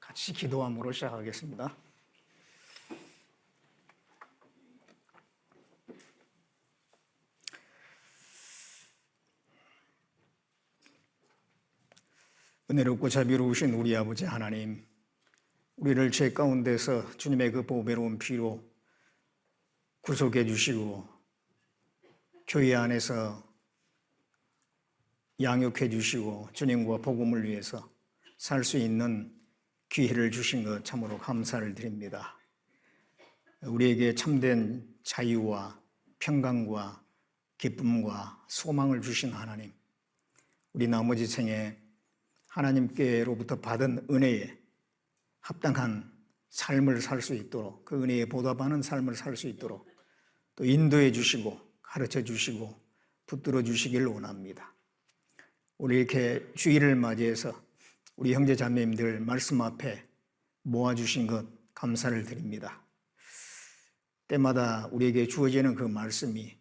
같이 기도함으로 시작하겠습니다. 은혜롭고 자비로우신 우리 아버지 하나님, 우리를 죄 가운데서 주님의 그 보배로운 피로 구속해 주시고 교회 안에서 양육해 주시고 주님과 복음을 위해서 살 수 있는 기회를 주신 것 참으로 감사를 드립니다. 우리에게 참된 자유와 평강과 기쁨과 소망을 주신 하나님, 우리 나머지 생에 하나님께로부터 받은 은혜에 합당한 삶을 살 수 있도록, 그 은혜에 보답하는 삶을 살 수 있도록 또 인도해 주시고 가르쳐 주시고 붙들어 주시길 원합니다. 우리 이렇게 주일을 맞이해서 우리 형제 자매님들 말씀 앞에 모아주신 것 감사를 드립니다. 때마다 우리에게 주어지는 그 말씀이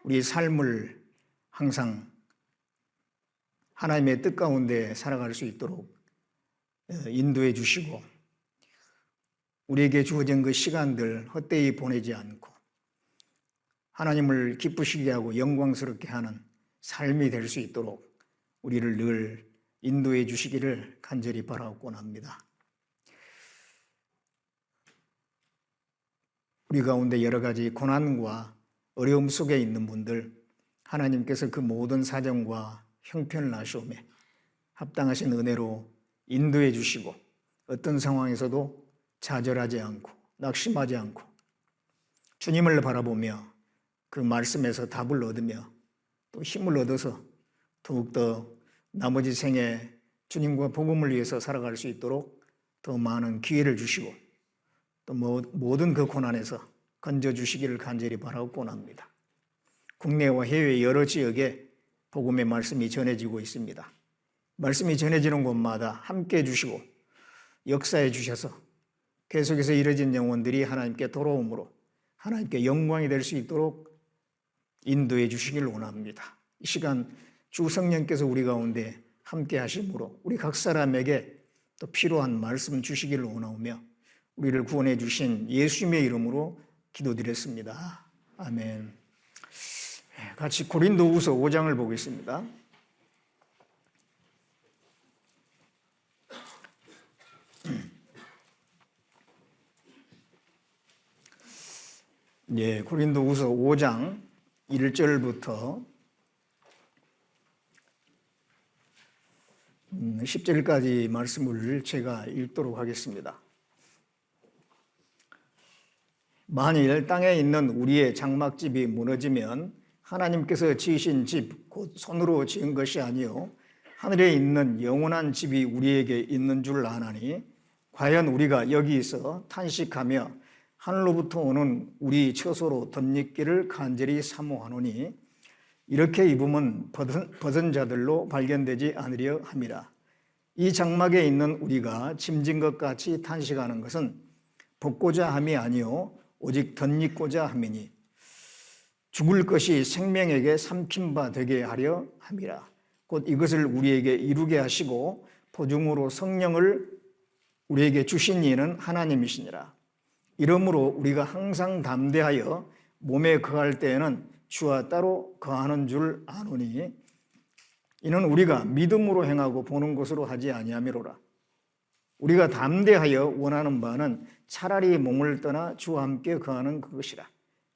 우리 삶을 항상 하나님의 뜻 가운데 살아갈 수 있도록 인도해 주시고, 우리에게 주어진 그 시간들 헛되이 보내지 않고 하나님을 기쁘시게 하고 영광스럽게 하는 삶이 될 수 있도록 우리를 늘 인도해 주시기를 간절히 바라곤 합니다. 우리 가운데 여러 가지 고난과 어려움 속에 있는 분들, 하나님께서 그 모든 사정과 형편을 아시오매 합당하신 은혜로 인도해 주시고, 어떤 상황에서도 좌절하지 않고 낙심하지 않고 주님을 바라보며 그 말씀에서 답을 얻으며 또 힘을 얻어서 더욱더 나머지 생에 주님과 복음을 위해서 살아갈 수 있도록 더 많은 기회를 주시고 또 모든 그 고난에서 건져주시기를 간절히 바라곤 합니다. 국내와 해외 여러 지역에 복음의 말씀이 전해지고 있습니다. 말씀이 전해지는 곳마다 함께 해주시고 역사해 주셔서 계속해서 이뤄진 영혼들이 하나님께 돌아옴으로 하나님께 영광이 될 수 있도록 인도해 주시기를 원합니다. 이 시간 주 성령께서 우리 가운데 함께 하심으로 우리 각 사람에게 또 필요한 말씀 주시기를 원하오며 우리를 구원해 주신 예수님의 이름으로 기도드렸습니다. 아멘. 같이 고린도후서 5장을 보겠습니다. 고린도후서 5장 1절부터 10절까지 말씀을 제가 읽도록 하겠습니다. 만일 땅에 있는 우리의 장막집이 무너지면 하나님께서 지으신 집, 곧 손으로 지은 것이 아니요 하늘에 있는 영원한 집이 우리에게 있는 줄 아나니, 과연 우리가 여기서 탄식하며 하늘로부터 오는 우리 처소로 덧입기를 간절히 사모하노니 이렇게 입으면 벗은 자들로 발견되지 않으려 함이라. 이 장막에 있는 우리가 짐진 것 같이 탄식하는 것은 벗고자 함이 아니요 오직 덧입고자 함이니 죽을 것이 생명에게 삼킨 바 되게 하려 함이라. 곧 이것을 우리에게 이루게 하시고 보증으로 성령을 우리에게 주신 이는 하나님이시니라. 이러므로 우리가 항상 담대하여 몸에 거할 때에는 주와 따로 거하는 줄 아노니 이는 우리가 믿음으로 행하고 보는 것으로 하지 아니하미로라. 우리가 담대하여 원하는 바는 차라리 몸을 떠나 주와 함께 거하는 그것이라.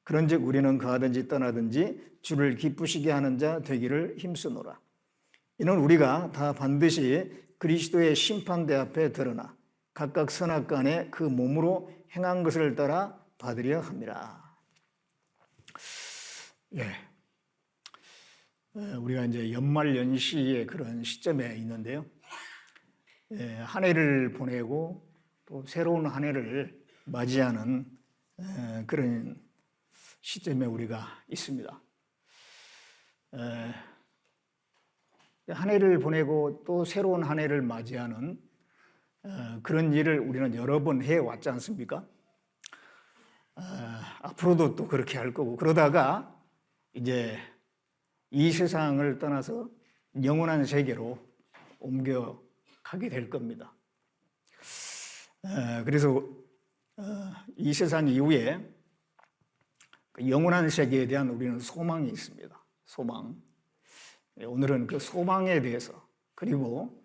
그런즉 우리는 거하든지 떠나든지 주를 기쁘시게 하는 자 되기를 힘쓰노라. 이는 우리가 다 반드시 그리스도의 심판대 앞에 드러나 각각 선악간에 그 몸으로 행한 것을 따라 받으려 함이라. 우리가 이제 연말 연시의 그런 시점에 있는데요. 한 해를 보내고 또 새로운 한 해를 맞이하는 그런 시점에 우리가 있습니다. 한 해를 보내고 또 새로운 한 해를 맞이하는 그런 일을 우리는 여러 번 해왔지 않습니까? 앞으로도 또 그렇게 할 거고, 그러다가 이제 이 세상을 떠나서 영원한 세계로 옮겨가게 될 겁니다. 그래서 이 세상 이후에 영원한 세계에 대한 우리는 소망이 있습니다. 소망. 오늘은 그 소망에 대해서, 그리고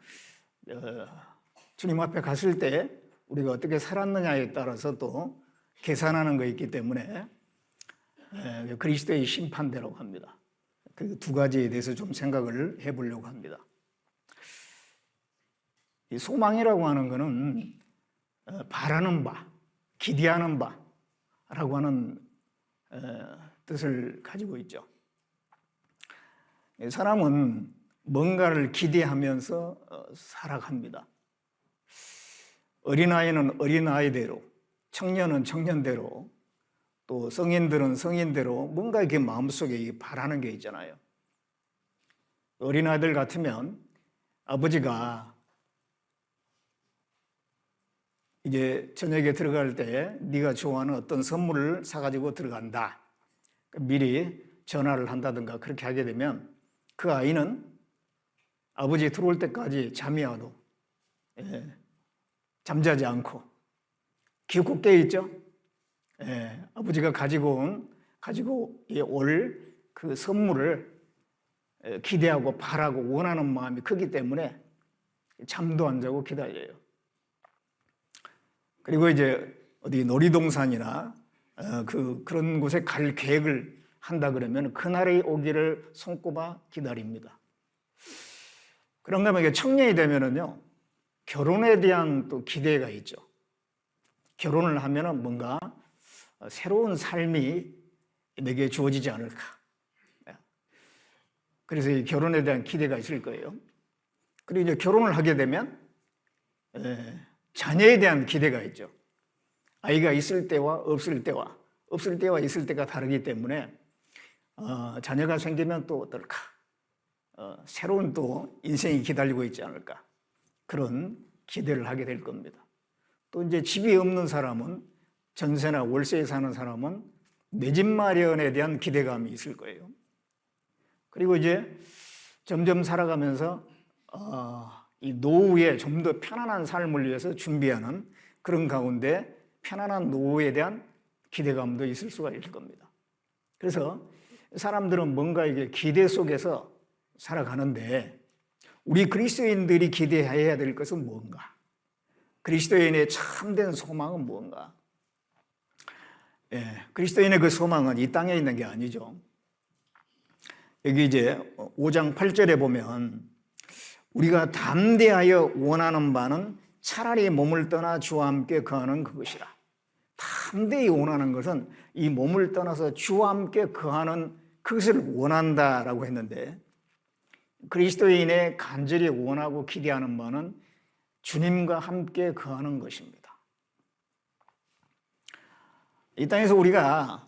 주님 앞에 갔을 때 우리가 어떻게 살았느냐에 따라서 또 계산하는 거 있기 때문에 그리스도의 심판대라고 합니다. 그 두 가지에 대해서 좀 생각을 해보려고 합니다. 이 소망이라고 하는 것은 바라는 바, 기대하는 바라고 하는 뜻을 가지고 있죠. 사람은 뭔가를 기대하면서 살아갑니다. 어린아이는 어린아이대로, 청년은 청년대로, 또 성인들은 성인대로 뭔가 이렇게 마음속에 바라는 게 있잖아요. 어린아이들 같으면 아버지가 이제 저녁에 들어갈 때 네가 좋아하는 어떤 선물을 사가지고 들어간다. 미리 전화를 한다든가 그렇게 하게 되면 그 아이는 아버지 들어올 때까지 잠이 와도 잠자지 않고 기웃고 깨 있죠. 아버지가 가지고 올 그 선물을 기대하고 바라고 원하는 마음이 크기 때문에 잠도 안 자고 기다려요. 그리고 이제 어디 놀이동산이나 그런 곳에 갈 계획을 한다 그러면 그날이 오기를 손꼽아 기다립니다. 그런가 하면 청년이 되면은요, 결혼에 대한 또 기대가 있죠. 결혼을 하면은 뭔가 새로운 삶이 내게 주어지지 않을까. 그래서 이 결혼에 대한 기대가 있을 거예요. 그리고 이제 결혼을 하게 되면 자녀에 대한 기대가 있죠. 아이가 있을 때와 없을 때와 있을 때가 다르기 때문에 자녀가 생기면 또 어떨까? 새로운 또 인생이 기다리고 있지 않을까? 그런 기대를 하게 될 겁니다. 또 이제 집이 없는 사람은, 전세나 월세에 사는 사람은 내 집 마련에 대한 기대감이 있을 거예요. 그리고 이제 점점 살아가면서 이 노후에 좀 더 편안한 삶을 위해서 준비하는 그런 가운데 편안한 노후에 대한 기대감도 있을 수가 있을 겁니다. 그래서 사람들은 뭔가 이게 기대 속에서 살아가는데 우리 그리스도인들이 기대해야 될 것은 뭔가? 그리스도인의 참된 소망은 뭔가? 그리스도인의 그 소망은 이 땅에 있는 게 아니죠. 여기 이제 5장 8절에 보면 우리가 담대하여 원하는 바는 차라리 몸을 떠나 주와 함께 거하는 그것이라. 담대히 원하는 것은 이 몸을 떠나서 주와 함께 거하는 그것을 원한다라고 했는데, 그리스도인의 간절히 원하고 기대하는 바는 주님과 함께 거하는 것입니다. 이 땅에서 우리가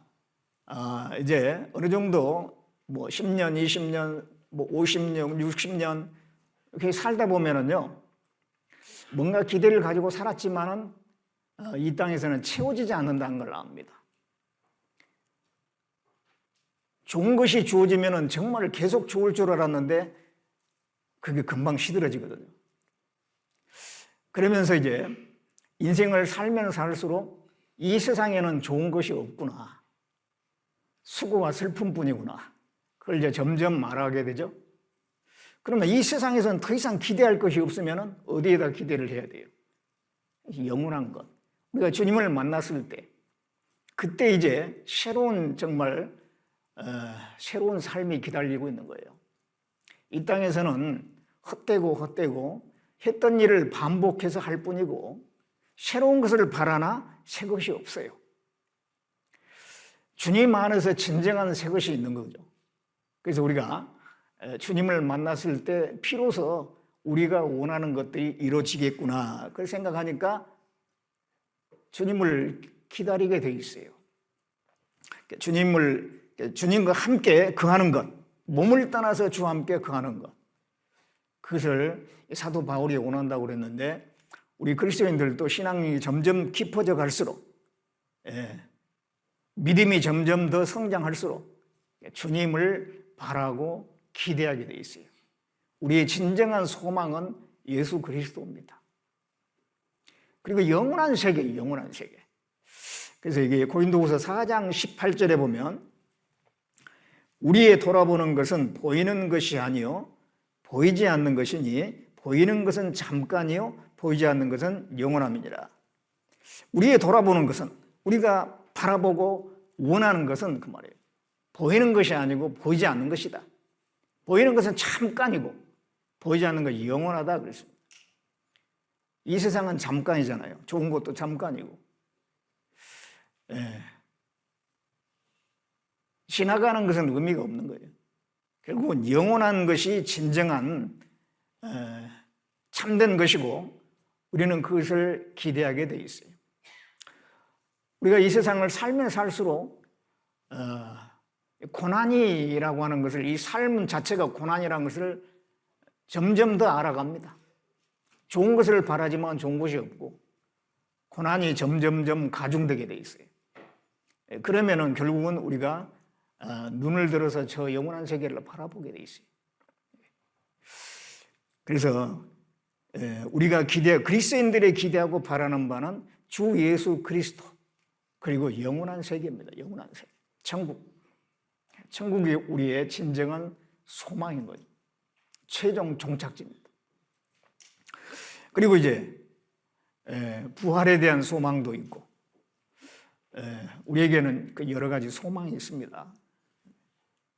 이제 어느 정도 10년, 20년, 50년, 60년 이렇게 살다 보면은요, 뭔가 기대를 가지고 살았지만은 이 땅에서는 채워지지 않는다는 걸 압니다. 좋은 것이 주어지면은 정말 계속 좋을 줄 알았는데 그게 금방 시들어지거든요. 그러면서 이제 인생을 살면 살수록 이 세상에는 좋은 것이 없구나, 수고와 슬픔뿐이구나, 그걸 이제 점점 말하게 되죠. 그러면 이 세상에서는 더 이상 기대할 것이 없으면 어디에다 기대를 해야 돼요? 영원한 것. 우리가 주님을 만났을 때, 그때 이제 새로운 정말 새로운 삶이 기다리고 있는 거예요. 이 땅에서는 헛되고 했던 일을 반복해서 할 뿐이고 새로운 것을 바라나 새 것이 없어요. 주님 안에서 진정한 새 것이 있는 거죠. 그래서 우리가 주님을 만났을 때 비로소 우리가 원하는 것들이 이루어지겠구나, 그걸 생각하니까 주님을 기다리게 돼 있어요. 주님과 함께 거하는 것, 몸을 떠나서 주와 함께 거하는 것, 그것을 사도 바울이 원한다고 그랬는데, 우리 그리스도인들도 신앙이 점점 깊어져 갈수록, 믿음이 점점 더 성장할수록 주님을 바라고 기대하게 돼 있어요. 우리의 진정한 소망은 예수 그리스도입니다. 그리고 영원한 세계, 영원한 세계. 그래서 이게 고린도후서 4장 18절에 보면 우리의 돌아보는 것은 보이는 것이 아니요 보이지 않는 것이니 보이는 것은 잠깐이요 보이지 않는 것은 영원함이니라. 우리의 돌아보는 것은 우리가 바라보고 원하는 것은 그 말이에요. 보이는 것이 아니고 보이지 않는 것이다. 보이는 것은 잠깐이고 보이지 않는 것이 영원하다 그랬습니다. 이 세상은 잠깐이잖아요. 좋은 것도 잠깐이고. 지나가는 것은 의미가 없는 거예요. 결국은 영원한 것이 진정한 참된 것이고 우리는 그것을 기대하게 돼 있어요. 우리가 이 세상을 살면 살수록 고난이라고 하는 것을, 이 삶 자체가 고난이라는 것을 점점 더 알아갑니다. 좋은 것을 바라지만 좋은 것이 없고 고난이 점점점 가중되게 돼 있어요. 그러면은 결국은 우리가 눈을 들어서 저 영원한 세계를 바라보게 돼 있어요. 그래서 우리가 그리스도인들이 기대하고 바라는 바는 주 예수 그리스도 그리고 영원한 세계입니다. 영원한 세계, 천국이 우리의 진정한 소망인 거죠. 최종 종착지입니다. 그리고 이제 부활에 대한 소망도 있고 우리에게는 그 여러 가지 소망이 있습니다.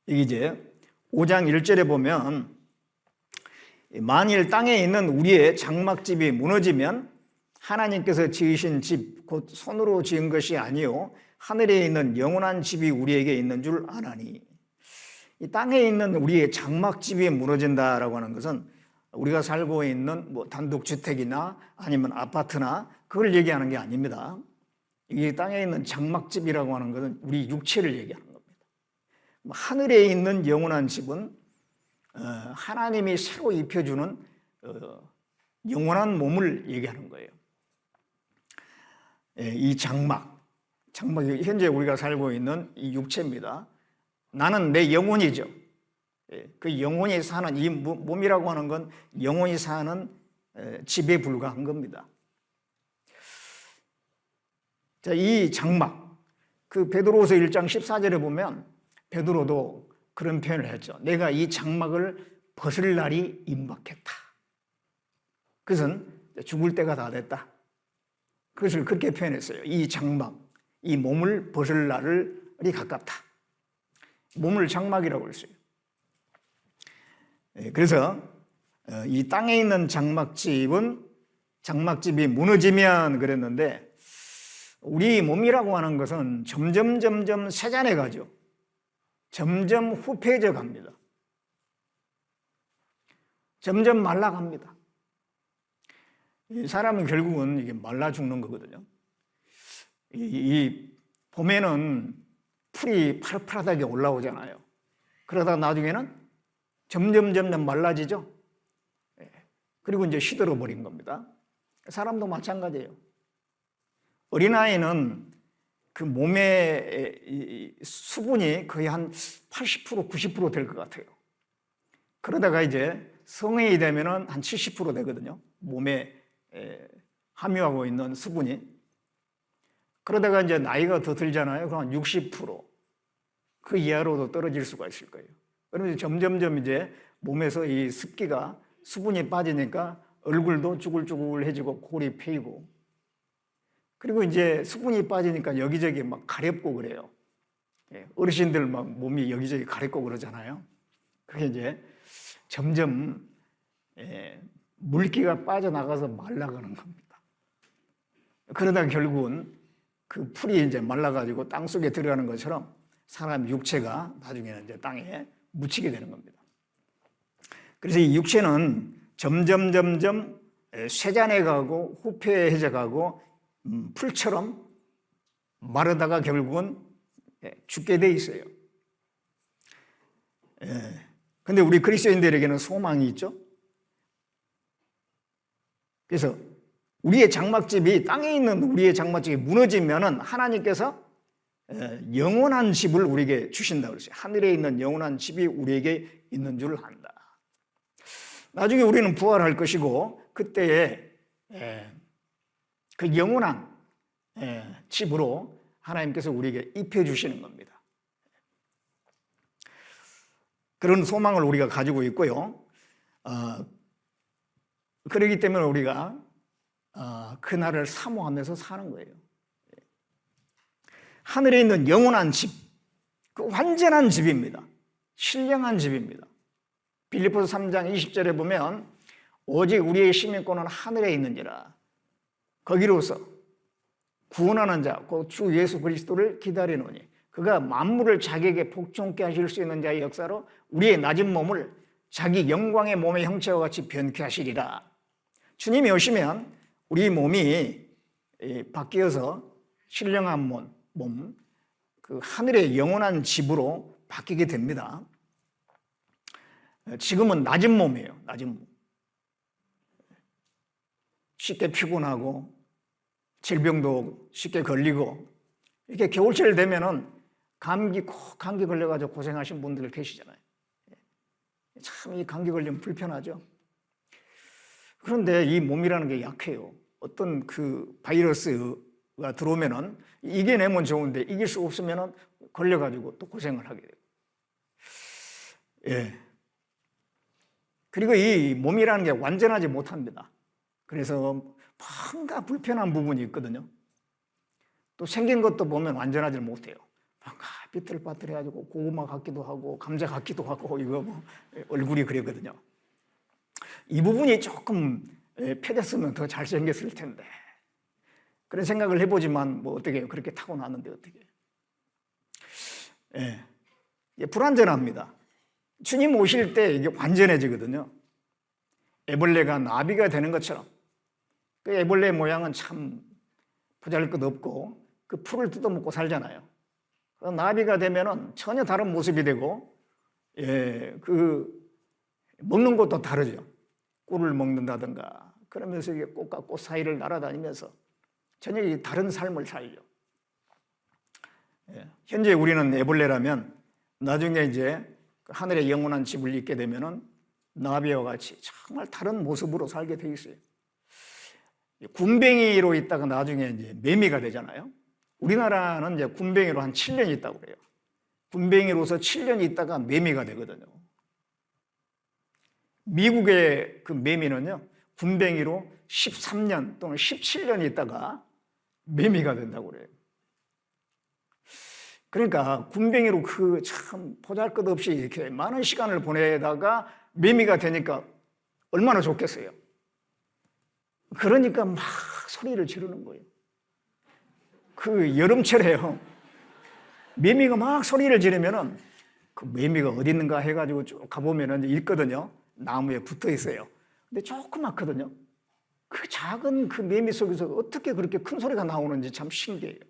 이게 이제 5장 1절에 보면 만일 땅에 있는 우리의 장막집이 무너지면 하나님께서 지으신 집 곧 손으로 지은 것이 아니요 하늘에 있는 영원한 집이 우리에게 있는 줄 아나니. 이 땅에 있는 우리의 장막집이 무너진다라고 하는 것은 우리가 살고 있는 뭐 단독주택이나 아니면 아파트나 그걸 얘기하는 게 아닙니다. 이 땅에 있는 장막집이라고 하는 것은 우리 육체를 얘기하는 겁니다. 하늘에 있는 영원한 집은 하나님이 새로 입혀주는 영원한 몸을 얘기하는 거예요. 이 장막이 현재 우리가 살고 있는 이 육체입니다. 나는 내 영혼이죠. 그 영혼이 사는 이 몸이라고 하는 건 영혼이 사는 집에 불과한 겁니다. 자, 이 장막, 그 베드로후서 1장 14절에 보면 베드로도 그런 표현을 했죠. 내가 이 장막을 벗을 날이 임박했다. 그것은 죽을 때가 다 됐다. 그것을 그렇게 표현했어요. 이 장막, 이 몸을 벗을 날이 가깝다. 몸을 장막이라고 했어요. 그래서 이 땅에 있는 장막집이 무너지면 그랬는데 우리 몸이라고 하는 것은 점점 세잔해 가죠. 점점 후패져 갑니다. 점점 말라갑니다. 사람은 결국은 이게 말라 죽는 거거든요. 이 봄에는 풀이 파릇파릇하게 올라오잖아요. 그러다가 나중에는 점점 말라지죠. 그리고 이제 시들어 버린 겁니다. 사람도 마찬가지예요. 어린아이는 그 몸의 수분이 거의 한 80%, 90% 될 것 같아요. 그러다가 이제 성인이 되면은 한 70% 되거든요. 몸에 함유하고 있는 수분이. 그러다가 이제 나이가 더 들잖아요. 그럼 60%. 그 이하로도 떨어질 수가 있을 거예요. 그러면 점점점 이제 몸에서 이 습기가 수분이 빠지니까 얼굴도 쭈글쭈글해지고 골이 패이고 그리고 이제 수분이 빠지니까 여기저기 막 가렵고 그래요. 어르신들 막 몸이 여기저기 가렵고 그러잖아요. 그게 이제 점점 물기가 빠져나가서 말라가는 겁니다. 그러다 결국은 그 풀이 이제 말라가지고 땅 속에 들어가는 것처럼 사람 육체가 나중에는 이제 땅에 묻히게 되는 겁니다. 그래서 이 육체는 점점 쇠잔해 가고 후패해져 가고 풀처럼 마르다가 결국은 죽게 돼 있어요. 근데 우리 그리스도인들에게는 소망이 있죠. 그래서 우리의 장막집이 땅에 있는 우리의 장막집이 무너지면은 하나님께서 영원한 집을 우리에게 주신다고 그랬어요. 하늘에 있는 영원한 집이 우리에게 있는 줄 안다. 나중에 우리는 부활할 것이고 그때에 그 영원한 집으로 하나님께서 우리에게 입혀 주시는 겁니다. 그런 소망을 우리가 가지고 있고요. 그렇기 때문에 우리가 그날을 사모하면서 사는 거예요. 하늘에 있는 영원한 집, 그 완전한 집입니다. 신령한 집입니다. 빌립보서 3장 20절에 보면 오직 우리의 시민권은 하늘에 있는지라 거기로서 구원하는 자, 곧 주 예수 그리스도를 기다리노니 그가 만물을 자기에게 복종케 하실 수 있는 자의 역사로 우리의 낮은 몸을 자기 영광의 몸의 형체와 같이 변케 하시리라. 주님이 오시면 우리 몸이 바뀌어서 신령한 몸, 그 하늘의 영원한 집으로 바뀌게 됩니다. 지금은 낮은 몸이에요. 낮은 몸. 쉽게 피곤하고 질병도 쉽게 걸리고 이렇게 겨울철 되면은 감기 걸려가지고 고생하신 분들 계시잖아요. 참 이 감기 걸리면 불편하죠. 그런데 이 몸이라는 게 약해요. 어떤 그 바이러스가 들어오면은 이겨내면 좋은데 이길 수 없으면은 걸려가지고 또 고생을 하게 돼요. 예. 그리고 이 몸이라는 게 완전하지 못합니다. 그래서 뭔가 불편한 부분이 있거든요. 또 생긴 것도 보면 완전하지 못해요. 뭔가 삐뚤빠뚤해가지고 고구마 같기도 하고 감자 같기도 하고 이거 뭐 얼굴이 그랬거든요. 이 부분이 조금 펴졌으면 더 잘생겼을 텐데 그런 생각을 해보지만 뭐 어떻게 해요? 그렇게 타고났는데 어떻게 해요? 예, 불완전합니다. 주님 오실 때 이게 완전해지거든요. 애벌레가 나비가 되는 것처럼 그 애벌레 모양은 참 보잘것없고 그 풀을 뜯어먹고 살잖아요. 나비가 되면은 전혀 다른 모습이 되고, 그 먹는 것도 다르죠. 꿀을 먹는다든가 그러면서 이게 꽃과 꽃 사이를 날아다니면서 전혀 다른 삶을 살죠. 현재 우리는 애벌레라면 나중에 이제 하늘의 영원한 집을 잊게 되면은 나비와 같이 정말 다른 모습으로 살게 돼 있어요. 군뱅이로 있다가 나중에 이제 매미가 되잖아요. 우리나라는 이제 군뱅이로 한 7년 있다고 그래요. 군뱅이로서 7년 있다가 매미가 되거든요. 미국의 그 매미는요, 군뱅이로 13년 또는 17년 있다가 매미가 된다고 그래요. 그러니까 군뱅이로 그 참 보잘것없이 이렇게 많은 시간을 보내다가 매미가 되니까 얼마나 좋겠어요. 그러니까 막 소리를 지르는 거예요. 그 여름철에요. 매미가 막 소리를 지르면은 그 매미가 어디 있는가 해가지고 쭉 가보면은 있거든요. 나무에 붙어 있어요. 근데 조그맣거든요. 그 작은 그 매미 속에서 어떻게 그렇게 큰 소리가 나오는지 참 신기해요.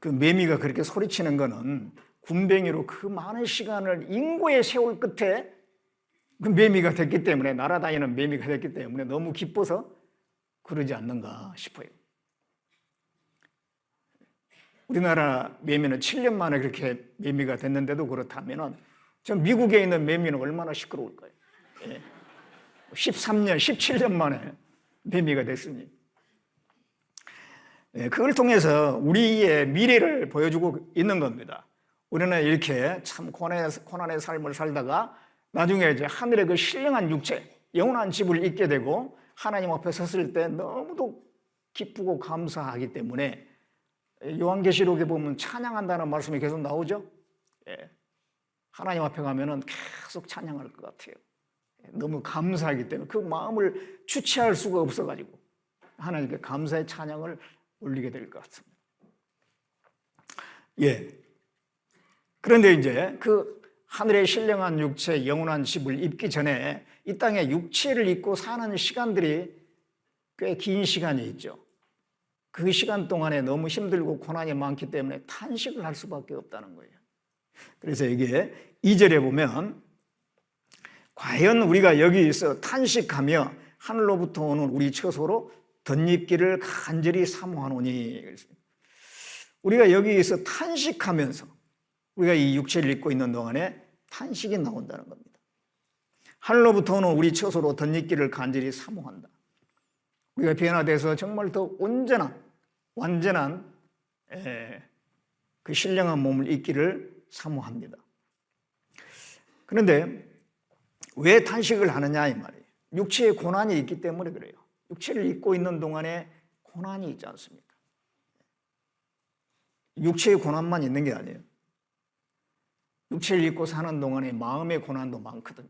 그 매미가 그렇게 소리치는 거는 군뱅이로 그 많은 시간을 인고의 세월 끝에 그 매미가 됐기 때문에, 날아다니는 매미가 됐기 때문에 너무 기뻐서 그러지 않는가 싶어요. 우리나라 매미는 7년 만에 그렇게 매미가 됐는데도 그렇다면 저 미국에 있는 매미는 얼마나 시끄러울까요? 13년, 17년 만에 매미가 됐으니. 그걸 통해서 우리의 미래를 보여주고 있는 겁니다. 우리는 이렇게 참 고난의 삶을 살다가 나중에 이제 하늘의 그 신령한 육체, 영원한 집을 잊게 되고 하나님 앞에 섰을 때 너무도 기쁘고 감사하기 때문에 요한계시록에 보면 찬양한다는 말씀이 계속 나오죠. 하나님 앞에 가면은 계속 찬양할 것 같아요. 너무 감사하기 때문에 그 마음을 주체할 수가 없어가지고 하나님께 감사의 찬양을 올리게 될 것 같습니다. 그런데 이제 그 하늘의 신령한 육체, 영원한 집을 입기 전에 이 땅에 육체를 입고 사는 시간들이 꽤 긴 시간이 있죠. 그 시간 동안에 너무 힘들고 고난이 많기 때문에 탄식을 할 수밖에 없다는 거예요. 그래서 이게 2절에 보면 과연 우리가 여기서 탄식하며 하늘로부터 오는 우리 처소로 덧입기를 간절히 사모하노니, 우리가 여기서 탄식하면서 우리가 이 육체를 입고 있는 동안에 탄식이 나온다는 겁니다. 하늘로부터 오는 우리 처소로 덧입기를 간절히 사모한다. 우리가 변화돼서 정말 더 온전한, 완전한 그 신령한 몸을 입기를 사모합니다. 그런데 왜 탄식을 하느냐 이 말이에요. 육체에 고난이 있기 때문에 그래요. 육체를 입고 있는 동안에 고난이 있지 않습니까? 육체의 고난만 있는 게 아니에요. 육체를 입고 사는 동안에 마음의 고난도 많거든요.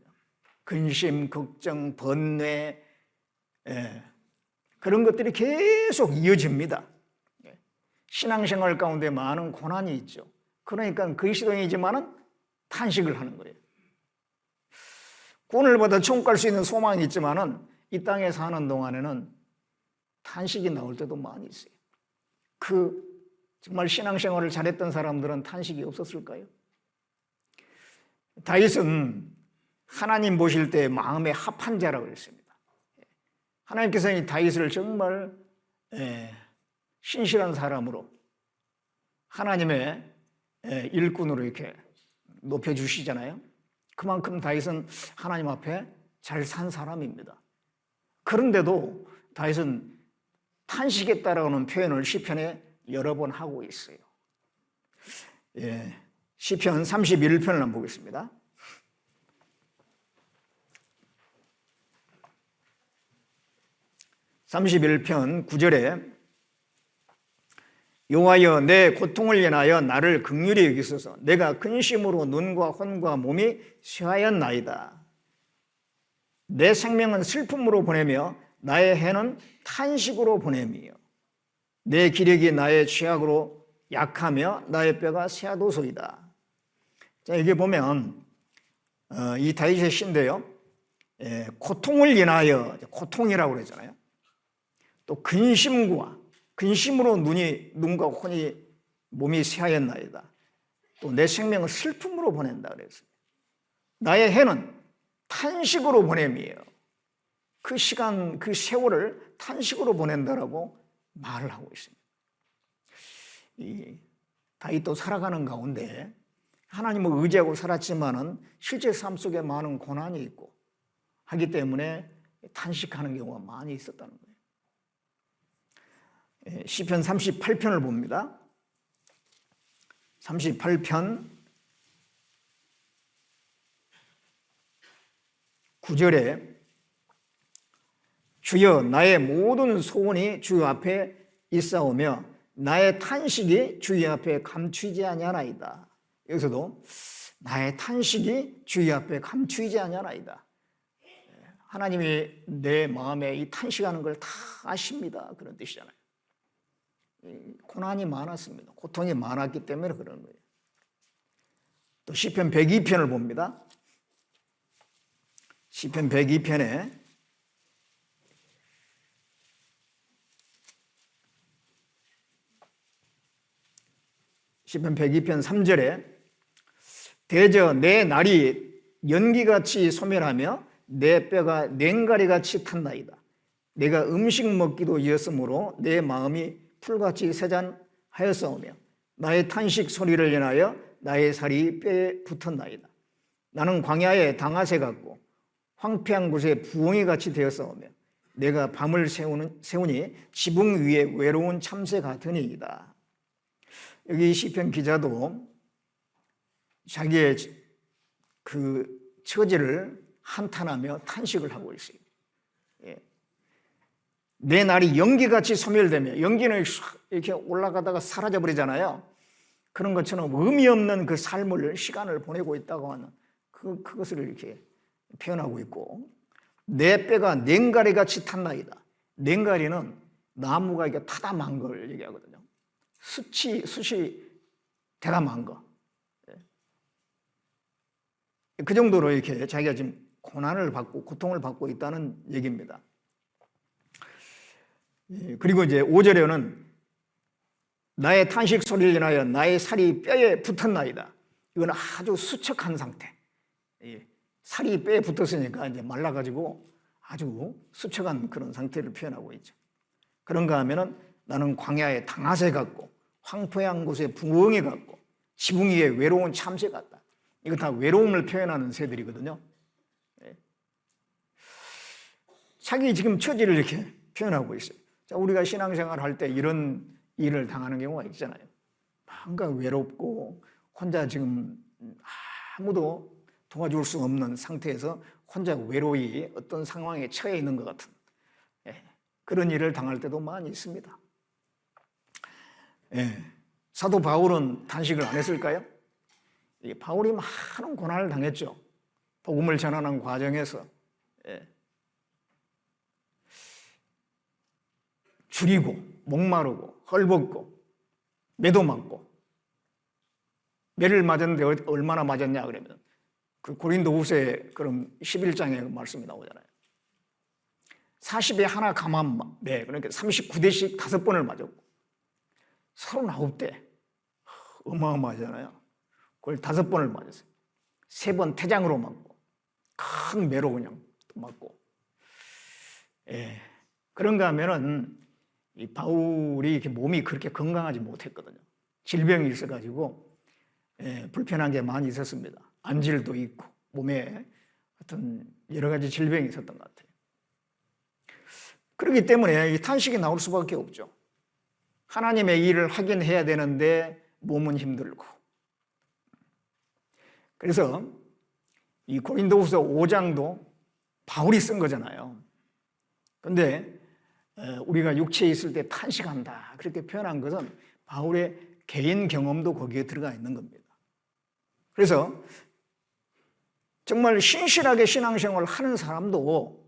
근심, 걱정, 번뇌, 그런 것들이 계속 이어집니다. 신앙생활 가운데 많은 고난이 있죠. 그러니까 그리스도인이지만은 탄식을 하는 거예요. 구원을 받아 천국 갈 수 있는 소망이 있지만은 이 땅에 사는 동안에는 탄식이 나올 때도 많이 있어요. 정말 신앙생활을 잘했던 사람들은 탄식이 없었을까요? 다윗은 하나님 보실 때 마음에 합한 자라고 했습니다. 하나님께서 이 다윗을 정말 신실한 사람으로 하나님의 일꾼으로 이렇게 높여주시잖아요. 그만큼 다윗은 하나님 앞에 잘 산 사람입니다. 그런데도 다윗은 탄식했다라는 표현을 시편에 여러 번 하고 있어요. 시편 31편을 한번 보겠습니다. (31편) 9절에 여호와여 내 고통을 인하여 나를 긍휼히 여기소서. 내가 근심으로 눈과 혼과 몸이 쇠하였나이다. 내 생명은 슬픔으로 보내며 나의 해는 탄식으로 보내며 내 기력이 나의 취약으로 약하며 나의 뼈가 쇠하도소이다. 자, 여기 보면 이 다윗의 시인데요, 고통을 인하여, 고통이라고 그러잖아요. 또 근심으로 눈과 혼이 몸이 쇠하였나이다. 또 내 생명을 슬픔으로 보낸다 그랬어요. 나의 해는 탄식으로 보내며 그 시간, 그 세월을 탄식으로 보낸다라고 말을 하고 있습니다. 이 다윗도 살아가는 가운데 하나님을 의지하고 살았지만은 실제 삶 속에 많은 고난이 있고 하기 때문에 탄식하는 경우가 많이 있었다는 거예요. 시편 38편을 봅니다. 38편 9절에 주여 나의 모든 소원이 주 앞에 있사오며 나의 탄식이 주의 앞에 감추이지 아니하나이다. 여기서도 나의 탄식이 주의 앞에 감추이지 아니하나이다. 하나님이 내 마음에 이 탄식하는 걸 다 아십니다. 그런 뜻이잖아요. 고난이 많았습니다. 고통이 많았기 때문에 그런 거예요. 또 시편 102편을 봅니다. 시편 102편에 시편 102편 3절에 대저 내 날이 연기같이 소멸하며 내 뼈가 냉가리같이 탔나이다. 내가 음식 먹기도 이었으므로 내 마음이 풀같이 세잔하였사오며 나의 탄식 소리를 인하여 나의 살이 뼈에 붙었나이다. 나는 광야에 당아새 같고 황폐한 곳에 부엉이같이 되었사오며 내가 밤을 세우니 지붕 위에 외로운 참새 같으니이다. 여기 시편 기자도 자기의 그 처지를 한탄하며 탄식을 하고 있어요. 내 날이 연기같이 소멸되며, 연기는 이렇게 올라가다가 사라져버리잖아요. 그런 것처럼 의미 없는 그 삶을, 시간을 보내고 있다고 하는 그것을 이렇게 표현하고 있고, 내 뼈가 냉가리같이 탔나이다. 냉가리는 나무가 이렇게 타담한 걸 얘기하거든요. 숯이 대담한 거. 그 정도로 이렇게 자기가 지금 고난을 받고 고통을 받고 있다는 얘기입니다. 그리고 이제 5절에는 나의 탄식 소리를 인하여 나의 살이 뼈에 붙었나이다. 이건 아주 수척한 상태. 살이 뼈에 붙었으니까 이제 말라가지고 아주 수척한 그런 상태를 표현하고 있죠. 그런가 하면은 나는 광야에 당아새 같고 황폐한 곳에 부엉이 같고 지붕 위에 외로운 참새 같다. 이거 다 외로움을 표현하는 새들이거든요. 자기 지금 처지를 이렇게 표현하고 있어요. 자, 우리가 신앙생활 할 때 이런 일을 당하는 경우가 있잖아요. 뭔가 외롭고 혼자 지금 아무도 도와줄 수 없는 상태에서 혼자 외로이 어떤 상황에 처해 있는 것 같은 그런 일을 당할 때도 많이 있습니다. 사도 바울은 단식을 안 했을까요? 바울이 많은 고난을 당했죠. 복음을 전하는 과정에서 줄이고 목마르고 헐벗고 매도 맞고 매를 맞았는데 얼마나 맞았냐 그러면 그 고린도후서 그럼 11장에 말씀이 나오잖아요. 40에 하나 감한 매, 그러니까 39대씩 5번을 맞았고 39대 어마어마하잖아요. 그걸 5번을 맞았어요. 3번 태장으로 맞고 큰 매로 그냥 맞고. 그런가 하면은 이 바울이 이렇게 몸이 그렇게 건강하지 못했거든요. 질병이 있어가지고 불편한 게 많이 있었습니다. 안질도 있고 몸에 어떤 여러 가지 질병이 있었던 것 같아요. 그렇기 때문에 이 탄식이 나올 수밖에 없죠. 하나님의 일을 하긴 해야 되는데 몸은 힘들고. 그래서 이 고린도후서 5장도 바울이 쓴 거잖아요. 그런데 우리가 육체에 있을 때 탄식한다 그렇게 표현한 것은 바울의 개인 경험도 거기에 들어가 있는 겁니다. 그래서 정말 신실하게 신앙생활을 하는 사람도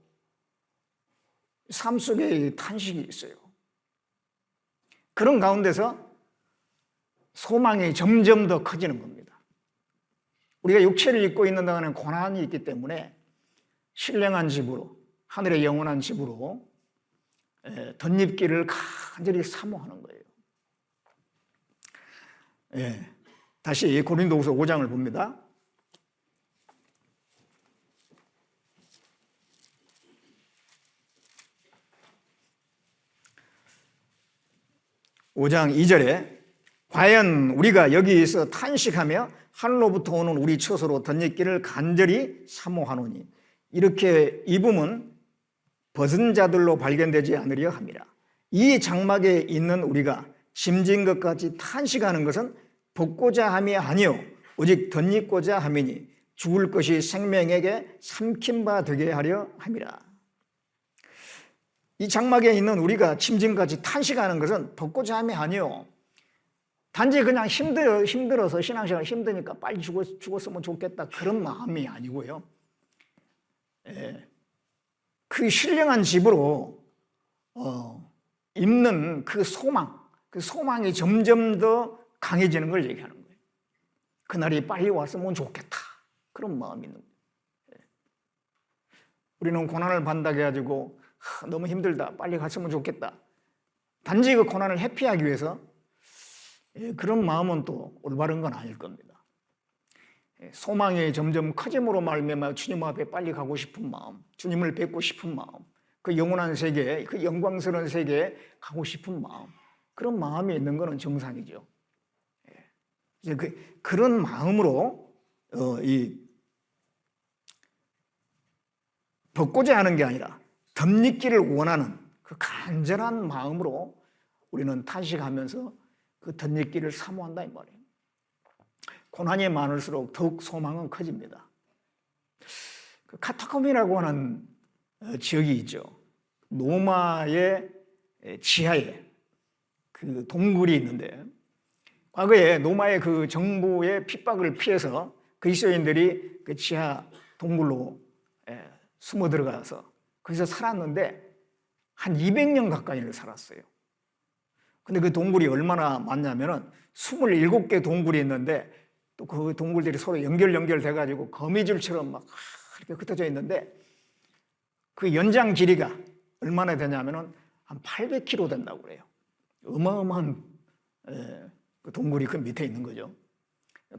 삶 속에 탄식이 있어요. 그런 가운데서 소망이 점점 더 커지는 겁니다. 우리가 육체를 입고 있는다는 고난이 있기 때문에 신령한 집으로, 하늘의 영원한 집으로 덧입기를 간절히 사모하는 거예요. 다시 고린도후서 5장을 봅니다. 5장 2절에 과연 우리가 여기서 탄식하며 하늘로부터 오는 우리 처소로 덧입기를 간절히 사모하노니 이렇게 입음은 벗은 자들로 발견되지 않으려 함이라. 이 장막에 있는 우리가 짐진 것 같이 탄식하는 것은 벗고자 함이 아니요 오직 덧입고자 함이니 죽을 것이 생명에게 삼킨 바 되게 하려 함이라. 이 장막에 있는 우리가 짐진같이 탄식하는 것은 벗고자 함이 아니요 단지 그냥 힘들어서 신앙생활 힘드니까 빨리 죽었으면 좋겠다 그런 마음이 아니고요. 그 신령한 집으로 입는 그 소망이 점점 더 강해지는 걸 얘기하는 거예요. 그날이 빨리 왔으면 좋겠다 그런 마음이 있는 거예요. 우리는 고난을 받는다고 해가지고 너무 힘들다 빨리 갔으면 좋겠다 단지 그 고난을 회피하기 위해서 그런 마음은 또 올바른 건 아닐 겁니다. 소망이 점점 커짐으로 말미암아 주님 앞에 빨리 가고 싶은 마음, 주님을 뵙고 싶은 마음, 그 영원한 세계, 그 영광스러운 세계에 가고 싶은 마음, 그런 마음이 있는 것은 정상이죠. 이제 그런 마음으로 벗고자 하는 게 아니라 덧입기를 원하는 그 간절한 마음으로 우리는 탄식하면서 그 덧입기를 사모한다 이 말이에요. 고난이 많을수록 더욱 소망은 커집니다. 그 카타콤이라고 하는 지역이 있죠. 로마의 지하에 그 동굴이 있는데 과거에 로마의 그 정부의 핍박을 피해서 그리스도인들이 그 지하 동굴로 숨어 들어가서 거기서 살았는데 한 200년 가까이를 살았어요. 근데 그 동굴이 얼마나 많냐면은 27개 동굴이 있는데 또 그 동굴들이 서로 연결돼가지고 거미줄처럼 막 이렇게 흩어져 있는데 그 연장 길이가 얼마나 되냐면은 한 800km 된다고 그래요. 어마어마한 그 동굴이 그 밑에 있는 거죠.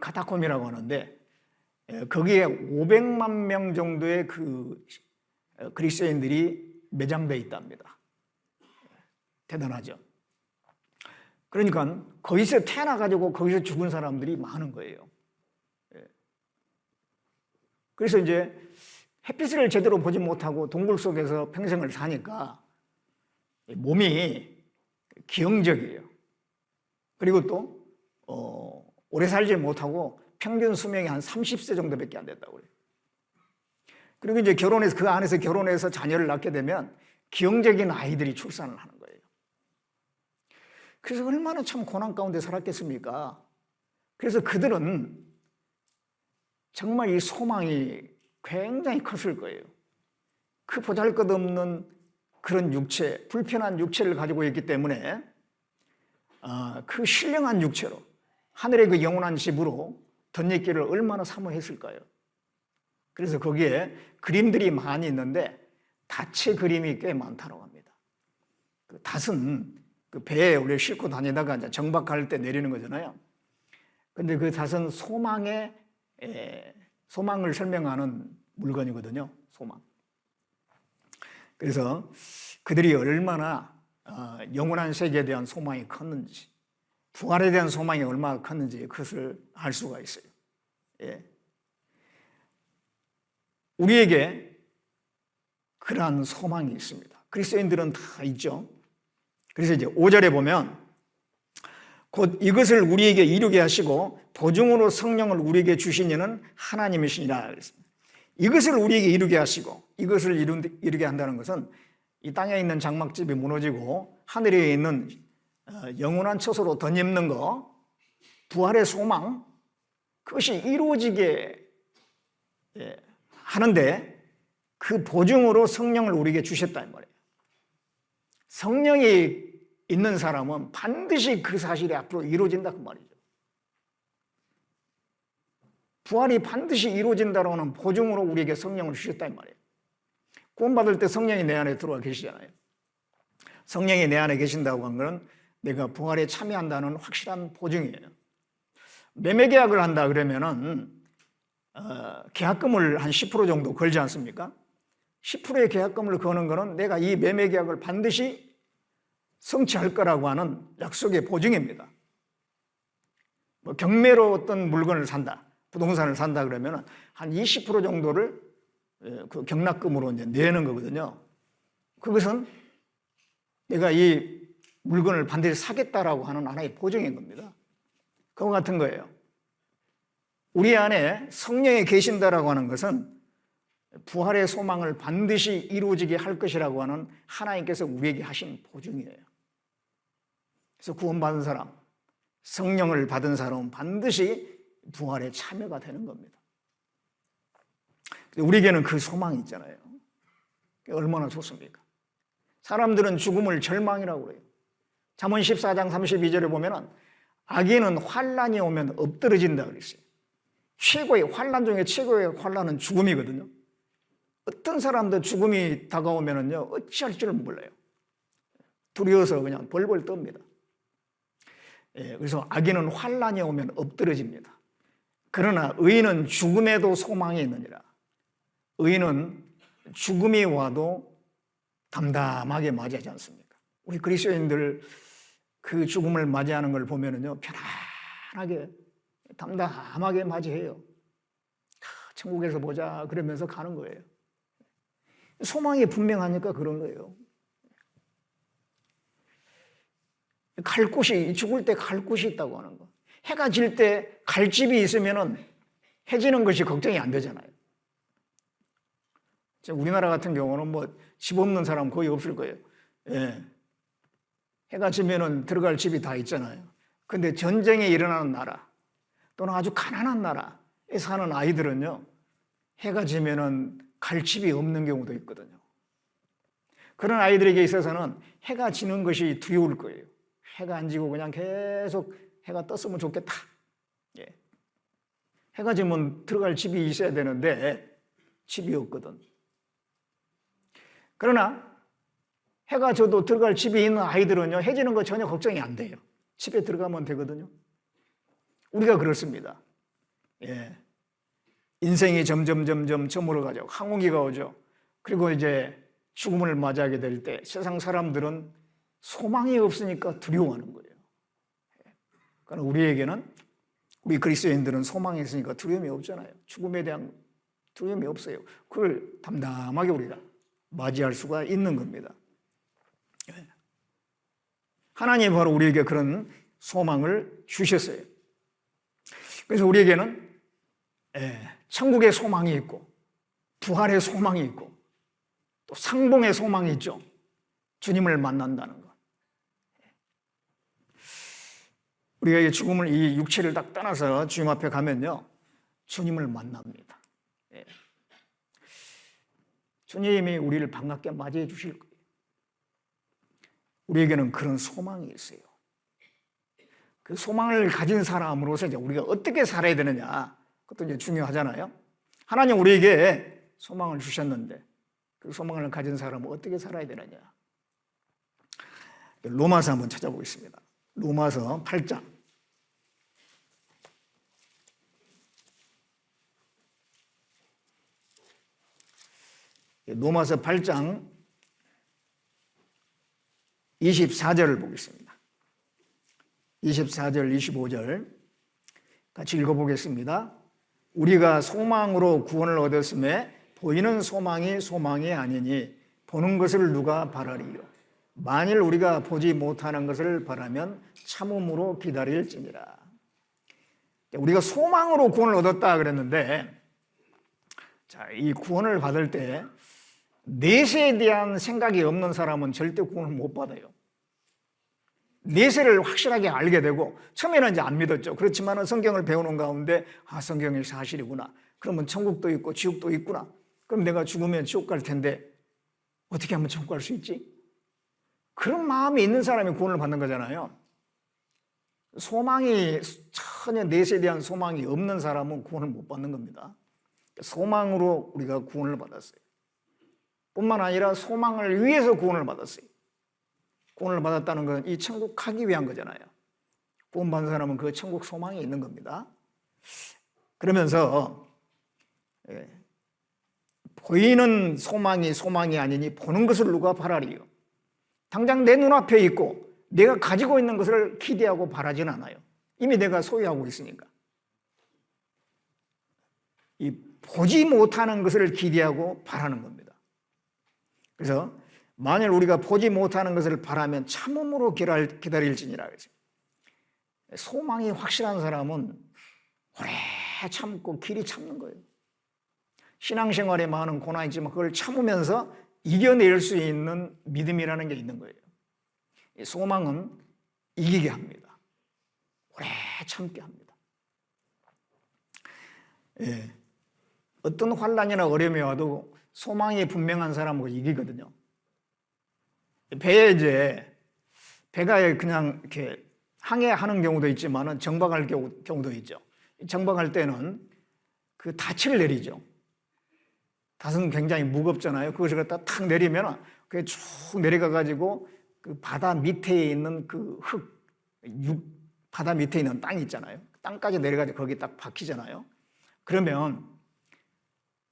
카타콤이라고 하는데 거기에 500만 명 정도의 그 그리스도인들이 매장되어 있답니다. 대단하죠. 그러니까 거기서 태어나가지고 거기서 죽은 사람들이 많은 거예요. 그래서 이제 햇빛을 제대로 보지 못하고 동굴 속에서 평생을 사니까 몸이 기형적이에요. 그리고 또 오래 살지 못하고 평균 수명이 한 30세 정도밖에 안 된다고 그래요. 그리고 이제 결혼해서 그 안에서 결혼해서 자녀를 낳게 되면 기형적인 아이들이 출산을 하는 거예요. 그래서 얼마나 참 고난 가운데 살았겠습니까? 그래서 그들은 정말 이 소망이 굉장히 컸을 거예요. 그 보잘것없는 그런 육체, 불편한 육체를 가지고 있기 때문에 그 신령한 육체로 하늘의 그 영원한 집으로 덧입기를 얼마나 사모했을까요? 그래서 거기에 그림들이 많이 있는데 닷의 그림이 꽤 많다고 합니다. 그 닷은 그 배에 원래 싣고 다니다가 이제 정박할 때 내리는 거잖아요. 근데 그 닷은 소망을 설명하는 물건이거든요. 소망. 그래서 그들이 얼마나 영원한 세계에 대한 소망이 컸는지, 부활에 대한 소망이 얼마나 컸는지 그것을 알 수가 있어요. 예. 우리에게 그러한 소망이 있습니다. 그리스도인들은 다 있죠. 그래서 이제 5절에 보면 곧 이것을 우리에게 이루게 하시고 보증으로 성령을 우리에게 주신 이는 하나님이시니라 그랬습니다. 이것을 우리에게 이루게 하시고, 이것을 이루게 한다는 것은 이 땅에 있는 장막집이 무너지고 하늘에 있는 영원한 처소로 덧입는 거, 부활의 소망, 그것이 이루어지게 하는데 그 보증으로 성령을 우리에게 주셨다 이 말이에요. 성령이 있는 사람은 반드시 그 사실이 앞으로 이루어진다 그 말이죠. 부활이 반드시 이루어진다고 하는 보증으로 우리에게 성령을 주셨다 이 말이에요. 구원받을 때 성령이 내 안에 들어와 계시잖아요. 성령이 내 안에 계신다고 하는 것은 내가 부활에 참여한다는 확실한 보증이에요. 매매 계약을 한다 그러면은 계약금을 한 10% 정도 걸지 않습니까? 10%의 계약금을 거는 것은 내가 이 매매 계약을 반드시 성취할 거라고 하는 약속의 보증입니다. 뭐 경매로 어떤 물건을 산다, 부동산을 산다 그러면 한 20% 정도를 그 경납금으로 이제 내는 거거든요. 그것은 내가 이 물건을 반드시 사겠다라고 하는 하나의 보증인 겁니다. 그와 같은 거예요. 우리 안에 성령이 계신다라고 하는 것은 부활의 소망을 반드시 이루어지게 할 것이라고 하는 하나님께서 우리에게 하신 보증이에요. 그래서 구원받은 사람, 성령을 받은 사람은 반드시 부활에 참여가 되는 겁니다. 우리에게는 그 소망이 있잖아요. 얼마나 좋습니까? 사람들은 죽음을 절망이라고 그래요. 잠언 14장 32절에 보면 악인은 환난이 오면 엎드러진다 그랬어요. 최고의 환난 중에 최고의 환난은 죽음이거든요. 어떤 사람도 죽음이 다가오면은요 어찌할 줄 몰라요. 두려워서 그냥 벌벌 떱니다. 그래서 악인은 환난이 오면 엎드러집니다. 그러나 의인은 죽음에도 소망이 있느니라. 의인은 죽음이 와도 담담하게 맞이하지 않습니까? 우리 그리스도인들 그 죽음을 맞이하는 걸 보면은요 편안하게 담담하게 맞이해요. 천국에서 보자 그러면서 가는 거예요. 소망이 분명하니까 그런 거예요. 갈 곳이, 죽을 때 갈 곳이 있다고 하는 거. 해가 질 때 갈 집이 있으면은 해 지는 것이 걱정이 안 되잖아요. 우리나라 같은 경우는 뭐 집 없는 사람 거의 없을 거예요. 예. 해가 지면은 들어갈 집이 다 있잖아요. 근데 전쟁이 일어나는 나라 또는 아주 가난한 나라에 사는 아이들은요, 해가 지면은 갈 집이 없는 경우도 있거든요. 그런 아이들에게 있어서는 해가 지는 것이 두려울 거예요. 해가 안 지고 그냥 계속 해가 떴으면 좋겠다. 예. 해가 지면 들어갈 집이 있어야 되는데 집이 없거든. 그러나 해가 져도 들어갈 집이 있는 아이들은요, 해 지는 거 전혀 걱정이 안 돼요. 집에 들어가면 되거든요. 우리가 그렇습니다. 예. 인생이 점점 저물어가죠. 항우기가 오죠. 그리고 이제 죽음을 맞이하게 될 때 세상 사람들은 소망이 없으니까 두려워하는 거예요. 그러나 우리에게는, 우리 그리스도인들은 소망이 있으니까 두려움이 없잖아요. 죽음에 대한 두려움이 없어요. 그걸 담담하게 우리가 맞이할 수가 있는 겁니다. 하나님이 바로 우리에게 그런 소망을 주셨어요. 그래서 우리에게는 천국의 소망이 있고 부활의 소망이 있고 또 상봉의 소망이 있죠. 주님을 만난다는 것. 우리가 이 죽음을, 이 육체를 딱 떠나서 주님 앞에 가면요, 주님을 만납니다. 주님이 우리를 반갑게 맞이해 주실 거예요. 우리에게는 그런 소망이 있어요. 그 소망을 가진 사람으로서 이제 우리가 어떻게 살아야 되느냐, 그것도 이제 중요하잖아요. 하나님 우리에게 소망을 주셨는데 그 소망을 가진 사람은 어떻게 살아야 되느냐. 로마서 한번 찾아보겠습니다. 로마서 8장. 로마서 8장 24절을 보겠습니다. 24절, 25절 같이 읽어보겠습니다. 우리가 소망으로 구원을 얻었음에 보이는 소망이 소망이 아니니 보는 것을 누가 바라리요. 만일 우리가 보지 못하는 것을 바라면 참음으로 기다릴지니라. 우리가 소망으로 구원을 얻었다 그랬는데, 자, 이 구원을 받을 때 내세에 대한 생각이 없는 사람은 절대 구원을 못 받아요. 내세를 확실하게 알게 되고, 처음에는 이제 안 믿었죠. 그렇지만 성경을 배우는 가운데 성경이 사실이구나. 그러면 천국도 있고 지옥도 있구나. 그럼 내가 죽으면 지옥 갈 텐데 어떻게 하면 천국 갈 수 있지? 그런 마음이 있는 사람이 구원을 받는 거잖아요. 소망이, 전혀 내세에 대한 소망이 없는 사람은 구원을 못 받는 겁니다. 소망으로 우리가 구원을 받았어요. 뿐만 아니라 소망을 위해서 구원을 받았어요. 구원을 받았다는 건 이 천국 가기 위한 거잖아요. 구원받은 사람은 그 천국 소망이 있는 겁니다. 그러면서 보이는 소망이 소망이 아니니 보는 것을 누가 바라리요. 당장 내 눈앞에 있고 내가 가지고 있는 것을 기대하고 바라지는 않아요. 이미 내가 소유하고 있으니까. 이 보지 못하는 것을 기대하고 바라는 겁니다. 그래서 만일 우리가 보지 못하는 것을 바라면 참음으로 기다릴지니라 그랬어요. 소망이 확실한 사람은 오래 참고 길이 참는 거예요. 신앙생활에 많은 고난이 있지만 그걸 참으면서 이겨낼 수 있는 믿음이라는 게 있는 거예요. 소망은 이기게 합니다. 오래 참게 합니다. 어떤 환난이나 어려움이 와도 소망이 분명한 사람은 이기거든요. 배에 이제 배가 그냥 이렇게 항해하는 경우도 있지만 정박할 경우도 있죠. 정박할 때는 그 닻을 내리죠. 닷은 굉장히 무겁잖아요. 그것을 갖다 탁 내리면 그게 쭉 내려가 가지고 그 바다 밑에 있는 그 바다 밑에 있는 땅 있잖아요. 땅까지 내려가지고 거기 딱 박히잖아요. 그러면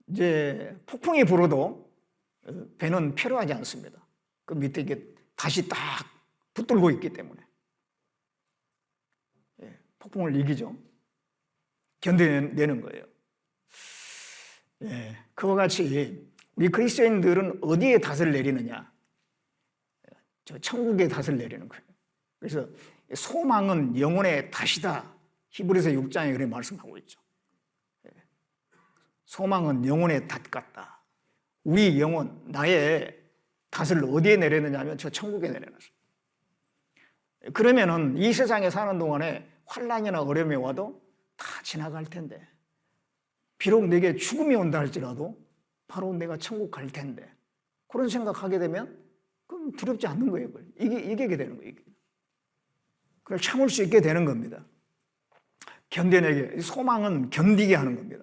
이제 폭풍이 불어도 배는 필요하지 않습니다. 그 밑에 이게 다시 딱 붙들고 있기 때문에 폭풍을 이기죠. 견뎌내는 거예요. 그와 같이 우리 그리스도인들은 어디에 닷을 내리느냐? 저 천국에 닷을 내리는 거예요. 그래서 소망은 영혼의 닷이다. 히브리서 6장에 그렇게 말씀하고 있죠. 소망은 영혼의 닷 같다. 우리 영혼, 나의 닷을 어디에 내리느냐 하면 저 천국에 내려놨어요. 그러면은 이 세상에 사는 동안에 환난이나 어려움이 와도 다 지나갈 텐데, 비록 내게 죽음이 온다 할지라도 바로 내가 천국 갈 텐데, 그런 생각하게 되면 그럼 두렵지 않는 거예요. 이기게 되는 거예요. 그걸 참을 수 있게 되는 겁니다. 견뎌내게, 소망은 견디게 하는 겁니다.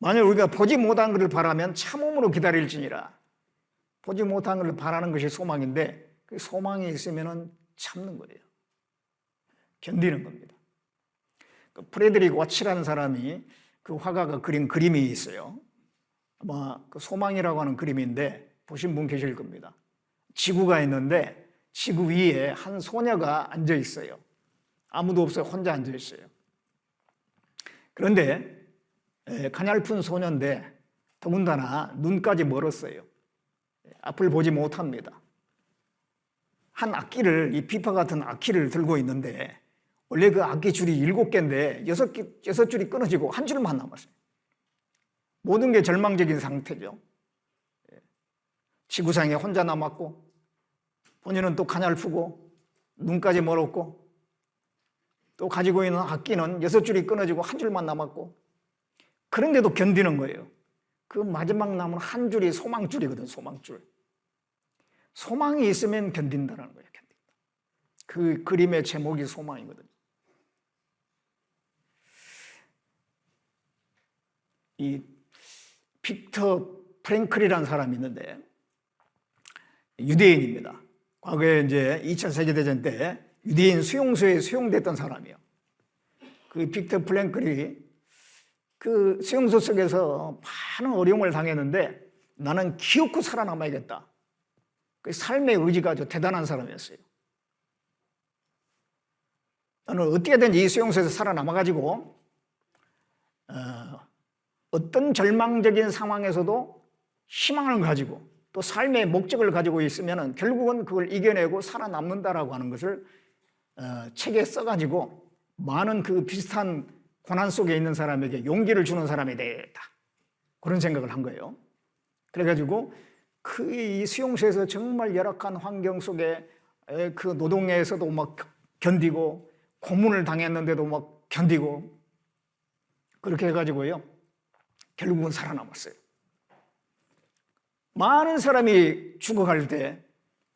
만약 우리가 보지 못한 것을 바라면 참음으로 기다릴지니라. 보지 못한 것을 바라는 것이 소망인데 그 소망이 있으면 참는 거예요. 견디는 겁니다. 프레드릭 와치라는 사람이 그 화가가 그린 그림이 있어요. 아마 그 소망이라고 하는 그림인데 보신 분 계실 겁니다. 지구가 있는데 지구 위에 한 소녀가 앉아 있어요. 아무도 없어요. 혼자 앉아 있어요. 그런데 가냘픈 소녀인데 더군다나 눈까지 멀었어요. 앞을 보지 못합니다. 한 악기를, 이 비파 같은 악기를 들고 있는데 원래 그 악기 줄이 7개인데 6줄이 끊어지고 한 줄만 남았어요. 모든 게 절망적인 상태죠. 지구상에 혼자 남았고 본인은 또 가냘프고 눈까지 멀었고 또 가지고 있는 악기는 6줄이 끊어지고 한 줄만 남았고 그런데도 견디는 거예요. 그 마지막 남은 한 줄이 소망줄이거든. 소망줄. 소망이 있으면 견딘다는 거예요. 견딘다. 그 그림의 제목이 소망이거든요. 이 빅터 프랭클이라는 사람이 있는데 유대인입니다. 과거에 이제 2차 세계대전 때 유대인 수용소에 수용됐던 사람이에요. 그 빅터 프랭클이 그 수용소 속에서 많은 어려움을 당했는데 나는 기어코 살아남아야겠다. 그 삶의 의지가 아주 대단한 사람이었어요. 나는 어떻게든 이 수용소에서 살아남아가지고 어떤 절망적인 상황에서도 희망을 가지고 또 삶의 목적을 가지고 있으면 결국은 그걸 이겨내고 살아남는다라고 하는 것을 책에 써가지고 많은 그 비슷한 고난 속에 있는 사람에게 용기를 주는 사람이 되겠다. 그런 생각을 한 거예요. 그래가지고 이 수용소에서 정말 열악한 환경 속에 그 노동에서도 막 견디고 고문을 당했는데도 막 견디고 그렇게 해가지고요. 결국은 살아남았어요. 많은 사람이 죽어갈 때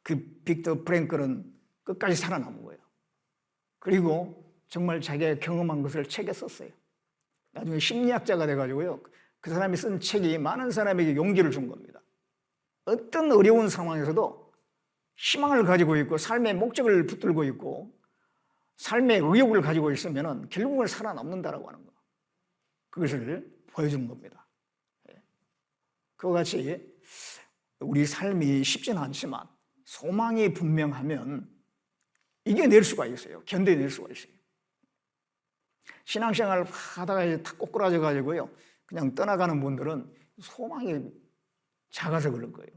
그 빅터 프랭클은 끝까지 살아남은 거예요. 그리고 정말 자기가 경험한 것을 책에 썼어요. 나중에 심리학자가 돼가지고요. 그 사람이 쓴 책이 많은 사람에게 용기를 준 겁니다. 어떤 어려운 상황에서도 희망을 가지고 있고 삶의 목적을 붙들고 있고 삶의 의욕을 가지고 있으면 결국은 살아남는다라고 하는 거. 그것을 보여주는 겁니다. 그와 같이 우리 삶이 쉽지는 않지만 소망이 분명하면 이겨낼 수가 있어요. 견뎌낼 수가 있어요. 신앙생활을 하다가 탁 꼬꾸라져 가지고요. 그냥 떠나가는 분들은 소망이 작아서 그런 거예요.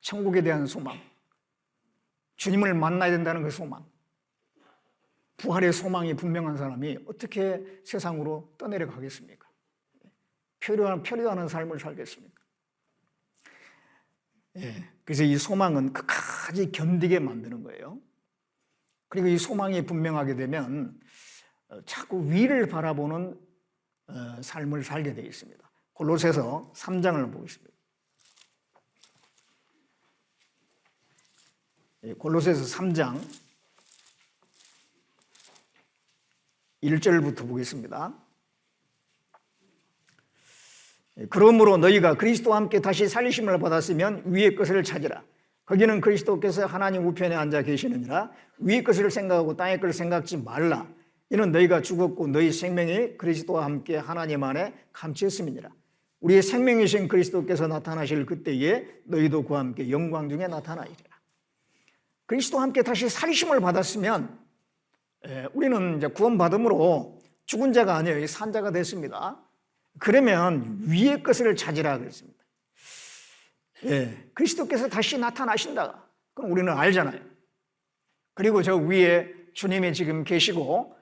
천국에 대한 소망, 주님을 만나야 된다는 그 소망, 부활의 소망이 분명한 사람이 어떻게 세상으로 떠내려 가겠습니까? 표류하는 삶을 살겠습니까? 그래서 이 소망은 끝까지 견디게 만드는 거예요. 그리고 이 소망이 분명하게 되면 자꾸 위를 바라보는 삶을 살게 되어 있습니다. 골로새서 3장을 보겠습니다. 골로새서 3장 1절부터 보겠습니다. 그러므로 너희가 그리스도와 함께 다시 살리심을 받았으면 위의 것을 찾으라. 거기는 그리스도께서 하나님 우편에 앉아 계시느니라. 위의 것을 생각하고 땅의 것을 생각지 말라. 이는 너희가 죽었고 너희 생명이 그리스도와 함께 하나님 안에 감추었음이니라. 우리의 생명이신 그리스도께서 나타나실 그때에 너희도 그와 함께 영광 중에 나타나리라. 그리스도와 함께 다시 살리심을 받았으면 우리는 이제 구원받음으로 죽은 자가 아니에요. 산 자가 됐습니다. 그러면 위의 것을 찾으라 그랬습니다. 그리스도께서 다시 나타나신다. 그럼 우리는 알잖아요. 그리고 저 위에 주님이 지금 계시고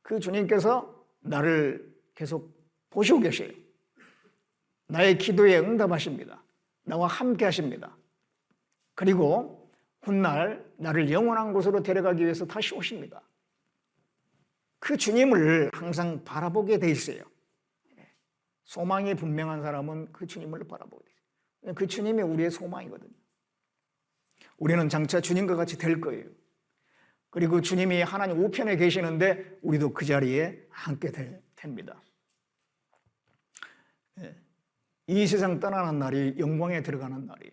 그 주님께서 나를 계속 보시고 계셔요. 나의 기도에 응답하십니다. 나와 함께 하십니다. 그리고 훗날 나를 영원한 곳으로 데려가기 위해서 다시 오십니다. 그 주님을 항상 바라보게 돼 있어요. 소망이 분명한 사람은 그 주님을 바라보게 돼 있어요. 그 주님이 우리의 소망이거든요. 우리는 장차 주님과 같이 될 거예요. 그리고 주님이 하나님 우편에 계시는데 우리도 그 자리에 앉게 됩니다. 이 세상 떠나는 날이 영광에 들어가는 날이에요.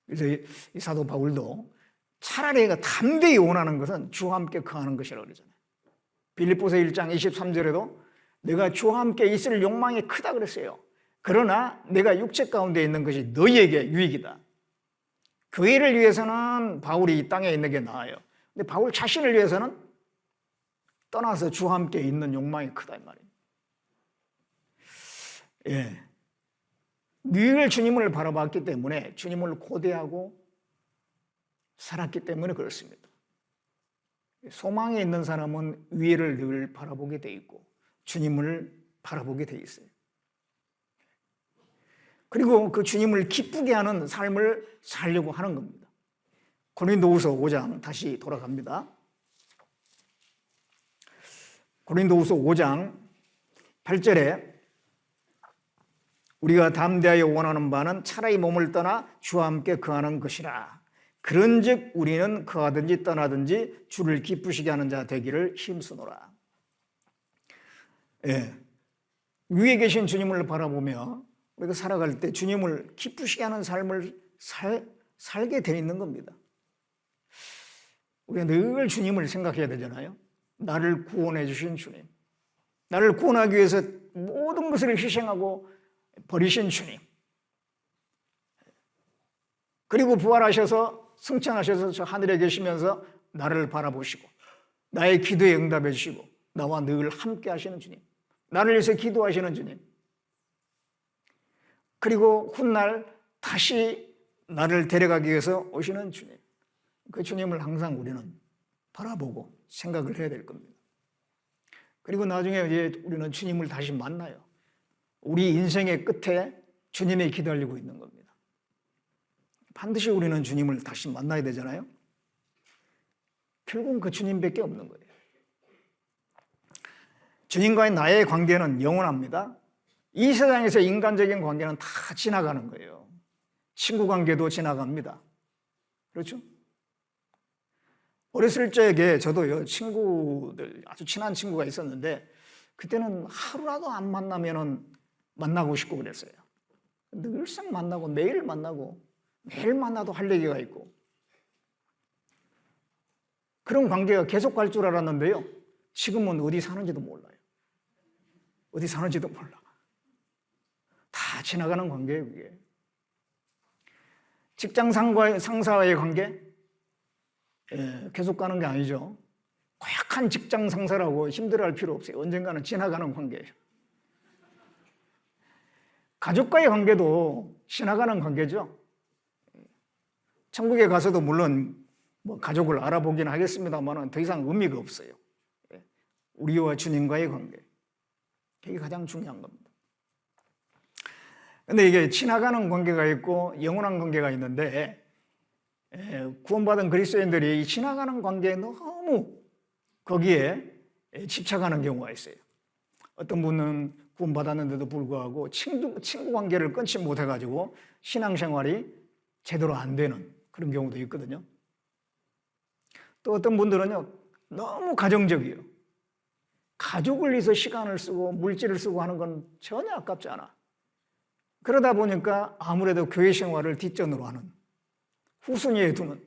그래서 이 사도 바울도 차라리 담대히 원하는 것은 주와 함께 거하는 것이라고 그러잖아요. 빌립보서 1장 23절에도 내가 주와 함께 있을 욕망이 크다 그랬어요. 그러나 내가 육체 가운데 있는 것이 너희에게 유익이다. 교회를 위해서는 바울이 이 땅에 있는 게 나아요. 근데 바울 자신을 위해서는 떠나서 주와 함께 있는 욕망이 크다 이 말이에요. 늘 주님을 바라봤기 때문에 주님을 고대하고 살았기 때문에 그렇습니다. 소망에 있는 사람은 위를 늘 바라보게 돼 있고 주님을 바라보게 돼 있어요. 그리고 그 주님을 기쁘게 하는 삶을 살려고 하는 겁니다. 고린도후서 5장 다시 돌아갑니다. 고린도후서 5장 8절에 우리가 담대하여 원하는 바는 차라리 몸을 떠나 주와 함께 거하는 것이라. 그런즉 우리는 거하든지 떠나든지 주를 기쁘시게 하는 자 되기를 힘쓰노라. 예. 위에 계신 주님을 바라보며 우리가 살아갈 때 주님을 기쁘시게 하는 삶을 살게 돼 있는 겁니다. 우리가 늘 주님을 생각해야 되잖아요. 나를 구원해 주신 주님, 나를 구원하기 위해서 모든 것을 희생하고 버리신 주님, 그리고 부활하셔서 승천하셔서 저 하늘에 계시면서 나를 바라보시고 나의 기도에 응답해 주시고 나와 늘 함께 하시는 주님, 나를 위해서 기도하시는 주님, 그리고 훗날 다시 나를 데려가기 위해서 오시는 주님, 그 주님을 항상 우리는 바라보고 생각을 해야 될 겁니다. 그리고 나중에 이제 우리는 주님을 다시 만나요. 우리 인생의 끝에 주님이 기다리고 있는 겁니다. 반드시 우리는 주님을 다시 만나야 되잖아요. 결국은 그 주님밖에 없는 거예요. 주님과의 나의 관계는 영원합니다. 이 세상에서 인간적인 관계는 다 지나가는 거예요. 친구 관계도 지나갑니다. 그렇죠? 어렸을 적에 저도요, 친구들, 아주 친한 친구가 있었는데, 그때는 하루라도 안 만나면은 만나고 싶고 그랬어요. 늘상 만나고, 매일 만나고, 매일 만나도 할 얘기가 있고. 그런 관계가 계속 갈 줄 알았는데요, 지금은 어디 사는지도 몰라요. 어디 사는지도 몰라. 다 지나가는 관계예요, 그게. 직장 상사와의 관계? 계속 가는 게 아니죠. 고약한 직장 상사라고 힘들어할 필요 없어요. 언젠가는 지나가는 관계예요. 가족과의 관계도 지나가는 관계죠. 천국에 가서도 물론 뭐 가족을 알아보긴 하겠습니다만 더 이상 의미가 없어요. 우리와 주님과의 관계, 그게 가장 중요한 겁니다. 근데 이게 지나가는 관계가 있고 영원한 관계가 있는데, 구원받은 그리스도인들이 이 지나가는 관계에 너무 거기에 집착하는 경우가 있어요. 어떤 분은 구원받았는데도 불구하고 친구 관계를 끊지 못해가지고 신앙생활이 제대로 안 되는 그런 경우도 있거든요. 또 어떤 분들은요, 너무 가정적이에요. 가족을 위해서 시간을 쓰고 물질을 쓰고 하는 건 전혀 아깝지 않아. 그러다 보니까 아무래도 교회 생활을 뒷전으로 하는, 후순위에 두는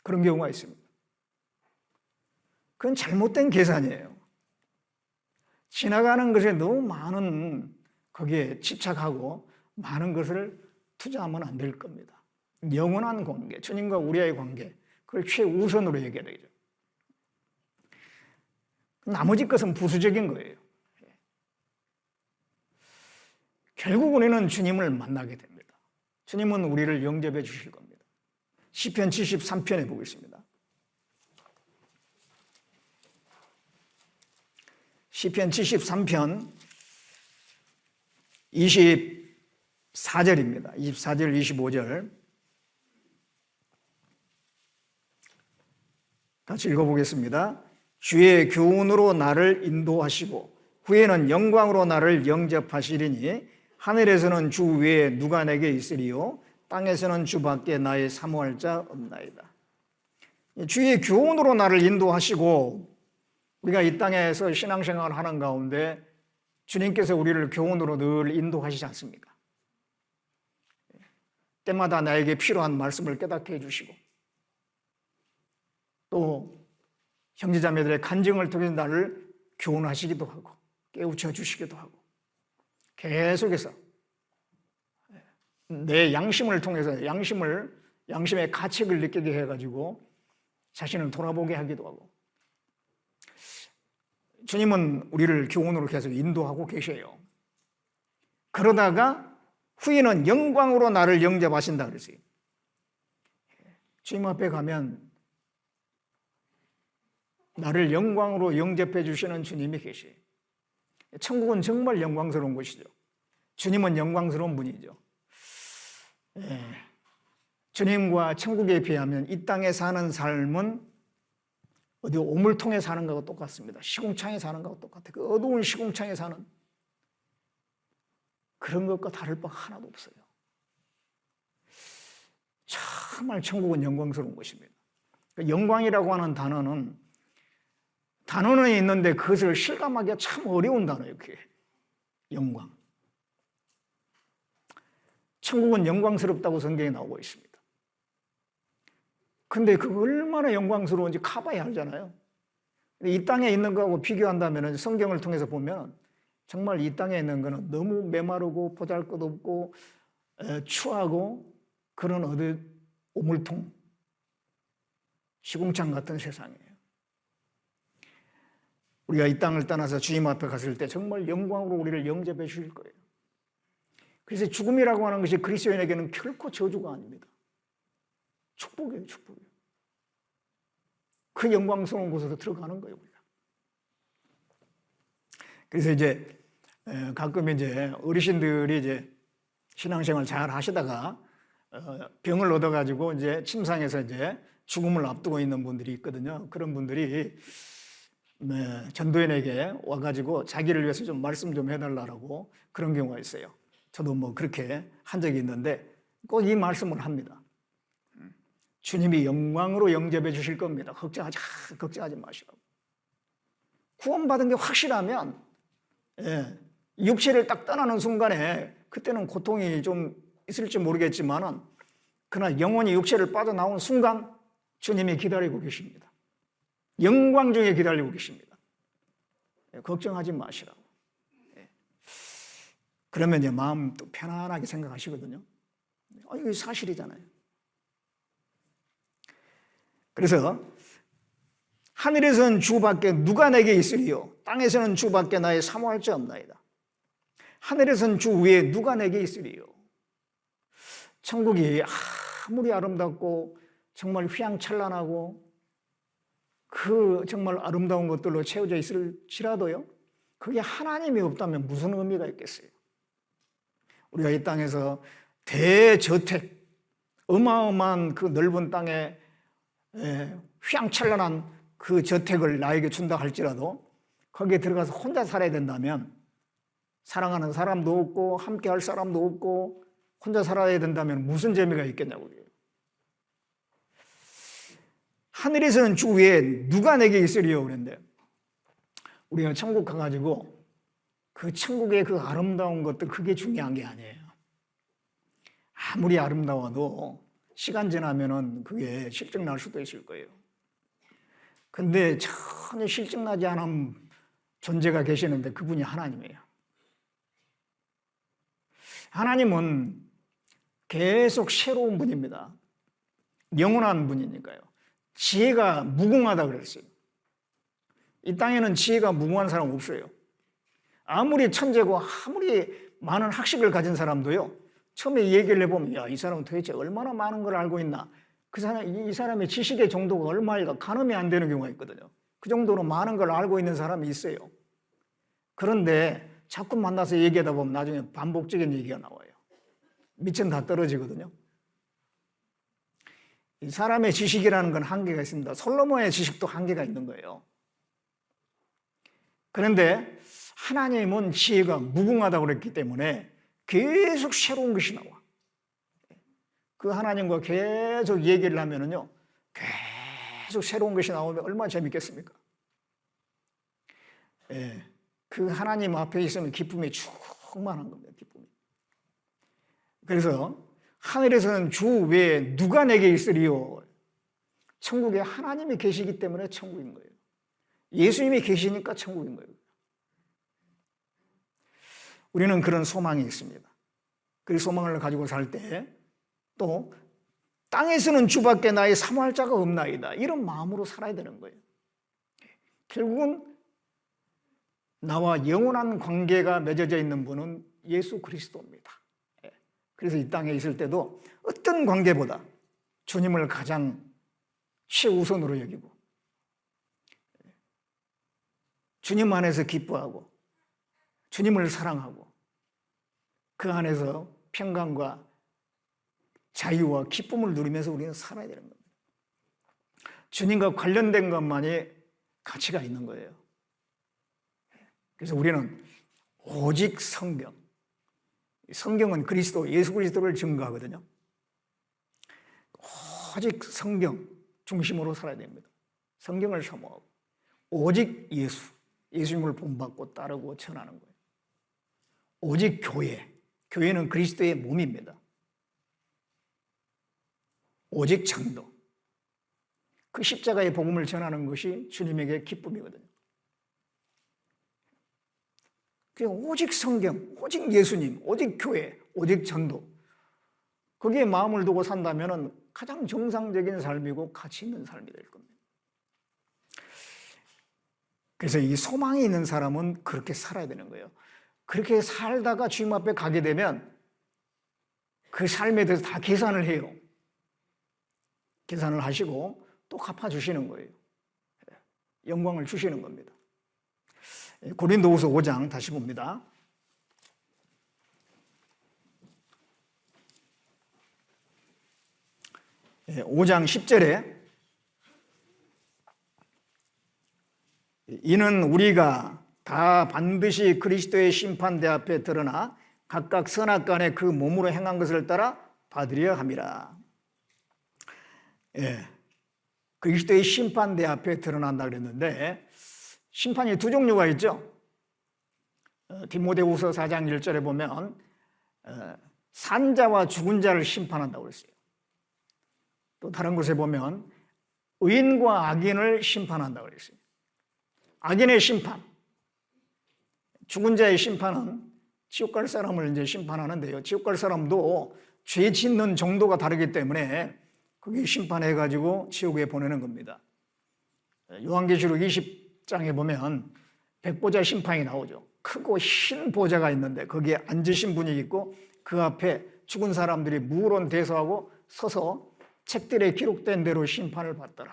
그런 경우가 있습니다. 그건 잘못된 계산이에요. 지나가는 것에 너무 많은 거기에 집착하고 많은 것을 투자하면 안 될 겁니다. 영원한 관계, 주님과 우리의 관계, 그걸 최우선으로 얘기해야 되죠. 나머지 것은 부수적인 거예요. 결국 우리는 주님을 만나게 됩니다. 주님은 우리를 영접해 주실 겁니다. 시편 73편에 보겠습니다. 시편 73편 24절입니다. 24절, 25절 같이 읽어보겠습니다. 주의 교훈으로 나를 인도하시고 후에는 영광으로 나를 영접하시리니 하늘에서는 주 외에 누가 내게 있으리요 땅에서는 주밖에 나의 사모할 자 없나이다. 주의 교훈으로 나를 인도하시고, 우리가 이 땅에서 신앙생활을 하는 가운데 주님께서 우리를 교훈으로 늘 인도하시지 않습니까? 때마다 나에게 필요한 말씀을 깨닫게 해주시고, 또 형제자매들의 간증을 통해서 나를 교훈하시기도 하고 깨우쳐 주시기도 하고, 계속해서 내 양심을 통해서 양심의 가책을 느끼게 해가지고 자신을 돌아보게 하기도 하고, 주님은 우리를 교훈으로 계속 인도하고 계셔요. 그러다가 후에는 영광으로 나를 영접하신다 그랬어요. 주님 앞에 가면 나를 영광으로 영접해 주시는 주님이 계시. 천국은 정말 영광스러운 곳이죠. 주님은 영광스러운 분이죠. 예. 주님과 천국에 비하면 이 땅에 사는 삶은 어디 오물통에 사는 것과 똑같습니다. 시궁창에 사는 것과 똑같아요. 그 어두운 시궁창에 사는 그런 것과 다를 바가 하나도 없어요. 정말 천국은 영광스러운 것입니다. 영광이라고 하는 단어는 있는데 그것을 실감하기가 참 어려운 단어예요. 그게 영광. 천국은 영광스럽다고 성경에 나오고 있습니다. 근데 그거 얼마나 영광스러운지 가봐야 알잖아요. 이 땅에 있는 거하고 비교한다면 성경을 통해서 보면 정말 이 땅에 있는 거는 너무 메마르고 보잘것없고 추하고 그런 오물통, 시궁창 같은 세상이에요. 우리가 이 땅을 떠나서 주님 앞에 갔을 때 정말 영광으로 우리를 영접해 주실 거예요. 그래서 죽음이라고 하는 것이 그리스도인에게는 결코 저주가 아닙니다. 축복이에요, 축복이에요. 그 영광스러운 곳으로 들어가는 거예요, 우리가. 그래서 이제 가끔 이제 어르신들이 이제 신앙생활 잘 하시다가 병을 얻어가지고 이제 침상에서 이제 죽음을 앞두고 있는 분들이 있거든요. 그런 분들이 전도인에게 와가지고 자기를 위해서 좀 말씀 좀 해달라고 그런 경우가 있어요. 저도 뭐 그렇게 한 적이 있는데 꼭 이 말씀을 합니다. 주님이 영광으로 영접해 주실 겁니다. 걱정하지 마시라고. 구원받은 게 확실하면 육체를 딱 떠나는 순간에 그때는 고통이 좀 있을지 모르겠지만은 그러나 영혼이 육체를 빠져나온 순간 주님이 기다리고 계십니다. 영광 중에 기다리고 계십니다. 걱정하지 마시라고. 그러면 이제 마음 또 편안하게 생각하시거든요. 이게 사실이잖아요. 그래서 하늘에서는 주밖에 누가 내게 있으리요? 땅에서는 주밖에 나의 사모할 자 없나이다. 하늘에서는 주 위에 누가 내게 있으리요? 천국이 아무리 아름답고 정말 휘황찬란하고 그 정말 아름다운 것들로 채워져 있을지라도요, 그게 하나님이 없다면 무슨 의미가 있겠어요? 우리가 이 땅에서 대저택, 어마어마한 그 넓은 땅에 휘황찬란한 그 저택을 나에게 준다 할지라도 거기에 들어가서 혼자 살아야 된다면 사랑하는 사람도 없고 함께 할 사람도 없고 혼자 살아야 된다면 무슨 재미가 있겠냐고요. 하늘에서는 주 위에 누가 내게 있으리요? 그런데 우리가 천국 가가지고 그 천국의 그 아름다운 것들 그게 중요한 게 아니에요. 아무리 아름다워도 시간 지나면은 그게 실증날 수도 있을 거예요. 근데 전혀 실증나지 않은 존재가 계시는데 그분이 하나님이에요. 하나님은 계속 새로운 분입니다. 영원한 분이니까요. 지혜가 무궁하다 그랬어요. 이 땅에는 지혜가 무궁한 사람 없어요. 아무리 천재고 아무리 많은 학식을 가진 사람도요, 처음에 얘기를 해보면 야, 이 사람은 도대체 얼마나 많은 걸 알고 있나, 이 사람의 지식의 정도가 얼마일까 가늠이 안 되는 경우가 있거든요. 그 정도로 많은 걸 알고 있는 사람이 있어요. 그런데 자꾸 만나서 얘기하다 보면 나중에 반복적인 얘기가 나와요. 밑은 다 떨어지거든요. 이 사람의 지식이라는 건 한계가 있습니다. 솔로몬의 지식도 한계가 있는 거예요. 그런데 하나님은 지혜가 무궁하다고 그랬기 때문에 계속 새로운 것이 나와. 그 하나님과 계속 얘기를 하면은요, 계속 새로운 것이 나오면 얼마나 재밌겠습니까? 그 하나님 앞에 있으면 기쁨이 충만한 겁니다. 기쁨이. 그래서 하늘에서는 주 외에 누가 내게 있으리요? 천국에 하나님이 계시기 때문에 천국인 거예요. 예수님이 계시니까 천국인 거예요. 우리는 그런 소망이 있습니다. 그 소망을 가지고 살 때 또 땅에서는 주밖에 나의 사모할 자가 없나이다. 이런 마음으로 살아야 되는 거예요. 결국은 나와 영원한 관계가 맺어져 있는 분은 예수 그리스도입니다. 그래서 이 땅에 있을 때도 어떤 관계보다 주님을 가장 최우선으로 여기고 주님 안에서 기뻐하고 주님을 사랑하고 그 안에서 평강과 자유와 기쁨을 누리면서 우리는 살아야 되는 겁니다. 주님과 관련된 것만이 가치가 있는 거예요. 그래서 우리는 오직 성경, 성경은 그리스도, 예수 그리스도를 증거하거든요. 오직 성경 중심으로 살아야 됩니다. 성경을 사모하고 오직 예수, 예수님을 본받고 따르고 전하는 거예요. 오직 교회, 교회는 그리스도의 몸입니다. 오직 전도, 그 십자가의 복음을 전하는 것이 주님에게 기쁨이거든요. 오직 성경, 오직 예수님, 오직 교회, 오직 전도, 거기에 마음을 두고 산다면 가장 정상적인 삶이고 가치 있는 삶이 될 겁니다. 그래서 이 소망이 있는 사람은 그렇게 살아야 되는 거예요. 그렇게 살다가 주님 앞에 가게 되면 그 삶에 대해서 다 계산을 해요. 계산을 하시고 또 갚아주시는 거예요. 영광을 주시는 겁니다. 고린도후서 5장 다시 봅니다. 5장 10절에 이는 우리가 다 반드시 그리스도의 심판대 앞에 드러나 각각 선악간에 그 몸으로 행한 것을 따라 받으려 함이라. 그리스도의 심판대 앞에 드러난다 그랬는데 심판이 두 종류가 있죠. 디모데후서 4장 1절에 보면 산자와 죽은 자를 심판한다고 그랬어요. 또 다른 곳에 보면 의인과 악인을 심판한다고 그랬어요. 악인의 심판, 죽은 자의 심판은 지옥 갈 사람을 이제 심판하는데요. 지옥 갈 사람도 죄 짓는 정도가 다르기 때문에 그게 심판해가지고 지옥에 보내는 겁니다. 요한계시록 20장에 보면 백보자 심판이 나오죠. 크고 흰 보좌가 있는데 거기에 앉으신 분이 있고 그 앞에 죽은 사람들이 무론 대소하고 서서 책들에 기록된 대로 심판을 받더라.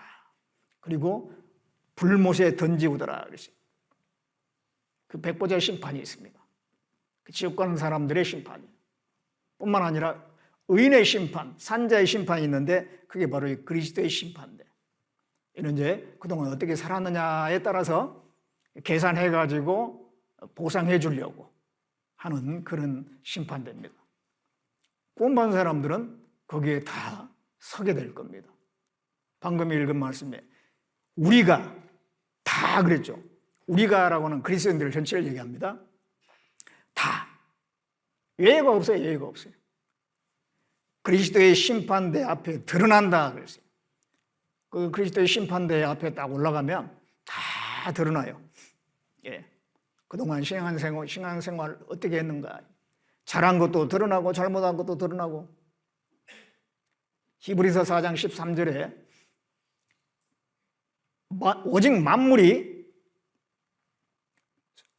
그리고 불못에 던지우더라 그랬어요. 그 백보자 심판이 있습니다. 그 지옥 가는 사람들의 심판이 뿐만 아니라 의인의 심판, 산자의 심판이 있는데 그게 바로 그리스도의 심판인데 이는 이제 그동안 어떻게 살았느냐에 따라서 계산해가지고 보상해 주려고 하는 그런 심판대입니다. 구원받은 사람들은 거기에 다 서게 될 겁니다. 방금 읽은 말씀에 우리가 다 그랬죠. 우리가라고는 그리스도인들 전체를 얘기합니다. 다. 예외가 없어요. 예외가 없어요. 그리스도의 심판대 앞에 드러난다 그랬어요. 그 그리스도의 심판대 앞에 딱 올라가면 다 드러나요. 그동안 신앙생활 어떻게 했는가. 잘한 것도 드러나고 잘못한 것도 드러나고. 히브리서 4장 13절에 오직 만물이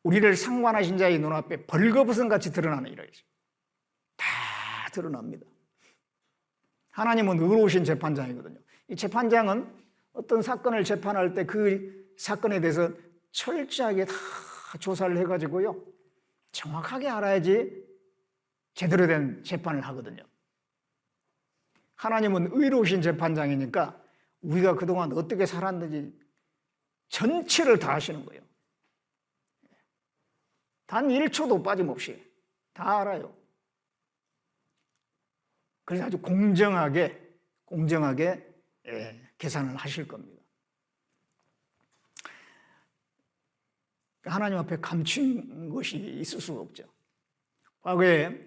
우리를 상관하신 자의 눈앞에 벌거벗은 같이 드러나는 이라 했어요. 다 드러납니다. 하나님은 의로우신 재판장이거든요. 이 재판장은 어떤 사건을 재판할 때 그 사건에 대해서 철저하게 다 조사를 해가지고요. 정확하게 알아야지 제대로 된 재판을 하거든요. 하나님은 의로우신 재판장이니까 우리가 그동안 어떻게 살았는지 전체를 다 아시는 거예요. 단 1초도 빠짐없이 다 알아요. 그래서 아주 공정하게 계산을 하실 겁니다. 하나님 앞에 감춘 것이 있을 수가 없죠. 과거에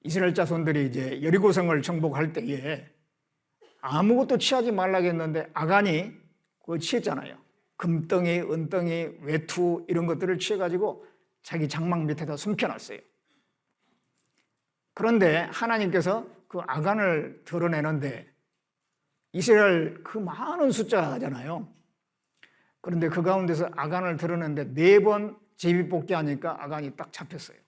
이스라엘 자손들이 이제 여리고성을 정복할 때에 아무것도 취하지 말라고 했는데 아간이 그거 취했잖아요. 금덩이, 은덩이, 외투 이런 것들을 취해가지고 자기 장막 밑에다 숨겨놨어요. 그런데 하나님께서 그 아간을 드러내는데 이스라엘 그 많은 숫자잖아요. 그런데 그 가운데서 아간을 드러내는데 4번 제비뽑기 하니까 아간이 딱 잡혔어요.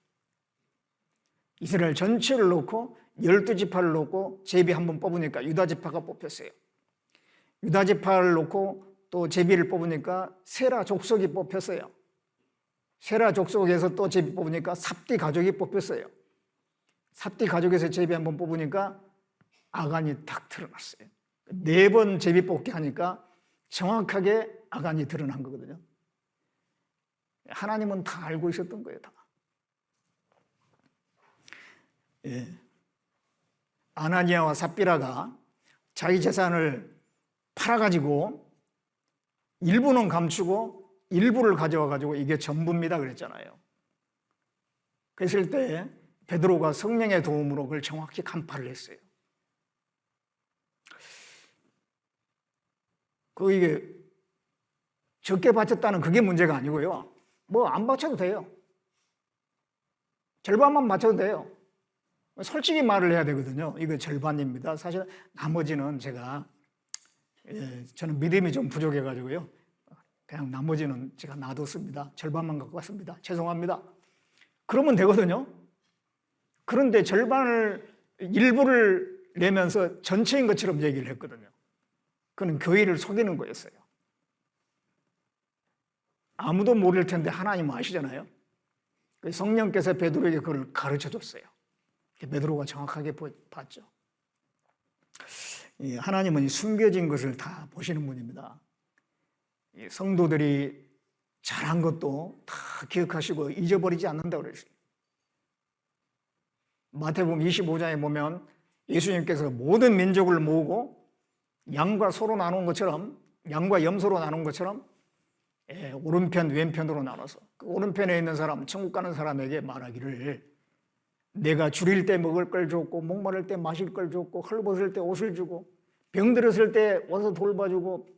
이스라엘 전체를 놓고 12지파를 놓고 제비 한 번 뽑으니까 유다지파가 뽑혔어요. 유다지파를 놓고 또 제비를 뽑으니까 세라 족속이 뽑혔어요. 세라 족속에서 또 제비 뽑으니까 삽디 가족이 뽑혔어요. 삽디 가족에서 제비 한 번 뽑으니까 아간이 탁 드러났어요. 4번 제비 뽑기 하니까 정확하게 아간이 드러난 거거든요. 하나님은 다 알고 있었던 거예요, 다. 예. 아나니아와 삽비라가 자기 재산을 팔아가지고 일부는 감추고 일부를 가져와가지고 이게 전부입니다 그랬잖아요. 그랬을 때 베드로가 성령의 도움으로 그걸 정확히 간파를 했어요. 이게 적게 바쳤다는 그게 문제가 아니고요. 뭐 안 바쳐도 돼요. 절반만 바쳐도 돼요. 솔직히 말을 해야 되거든요. 이거 절반입니다. 사실 나머지는 저는 믿음이 좀 부족해가지고요. 그냥 나머지는 제가 놔뒀습니다. 절반만 갖고 왔습니다. 죄송합니다. 그러면 되거든요. 그런데 일부를 내면서 전체인 것처럼 얘기를 했거든요. 그건 교회를 속이는 거였어요. 아무도 모를 텐데 하나님은 아시잖아요. 성령께서 베드로에게 그걸 가르쳐줬어요. 베드로가 정확하게 봤죠. 하나님은 숨겨진 것을 다 보시는 분입니다. 성도들이 잘한 것도 다 기억하시고 잊어버리지 않는다고 그랬어요. 마태복음 25장에 보면 예수님께서 모든 민족을 모으고 양과 소로 나눈 것처럼, 양과 염소로 나눈 것처럼 오른편 왼편으로 나눠서 그 오른편에 있는 사람, 천국 가는 사람에게 말하기를 내가 줄일 때 먹을 걸 줬고 목마를 때 마실 걸 줬고 헐벗을 때 옷을 주고 병들었을 때 와서 돌봐주고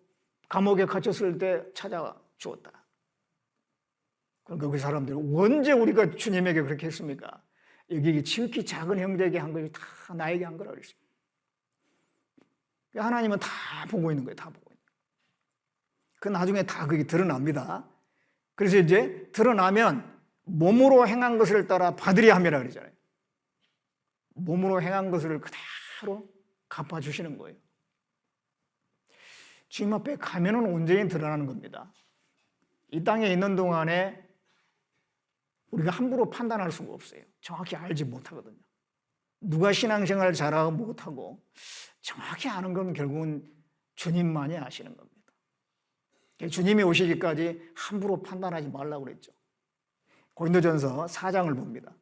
감옥에 갇혔을 때 찾아주었다. 그러니까 그 사람들이 언제 우리가 주님에게 그렇게 했습니까? 여기 지극히 작은 형제에게 한 것이 다 나에게 한 거라고 그랬어요. 하나님은 다 보고 있는 거예요. 다 보고 있는 거예요. 그 나중에 다 그게 드러납니다. 그래서 이제 드러나면 몸으로 행한 것을 따라 받으려 함이라 그러잖아요. 몸으로 행한 것을 그대로 갚아주시는 거예요. 주님 앞에 가면은 온전히 드러나는 겁니다. 이 땅에 있는 동안에 우리가 함부로 판단할 수가 없어요. 정확히 알지 못하거든요. 누가 신앙생활 잘하고 못하고 정확히 아는 건 결국은 주님만이 아시는 겁니다. 주님이 오시기까지 함부로 판단하지 말라고 그랬죠. 고린도전서 4장을 봅니다.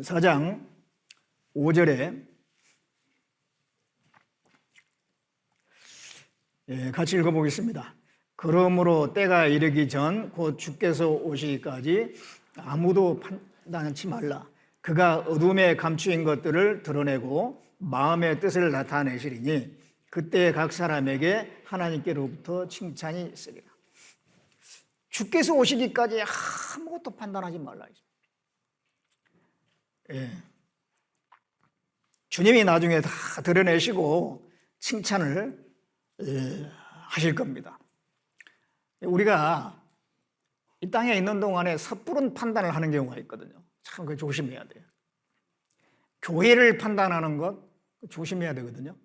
사장 5절에 같이 읽어보겠습니다. 그러므로 때가 이르기 전 곧 주께서 오시기까지 아무도 판단하지 말라. 그가 어둠에 감추인 것들을 드러내고 마음의 뜻을 나타내시리니 그때 각 사람에게 하나님께로부터 칭찬이 있으리라. 주께서 오시기까지 아무것도 판단하지 말라. 주님이 나중에 다 드러내시고 칭찬을 하실 겁니다. 우리가 이 땅에 있는 동안에 섣부른 판단을 하는 경우가 있거든요. 참 그 조심해야 돼요. 교회를 판단하는 것 조심해야 되거든요.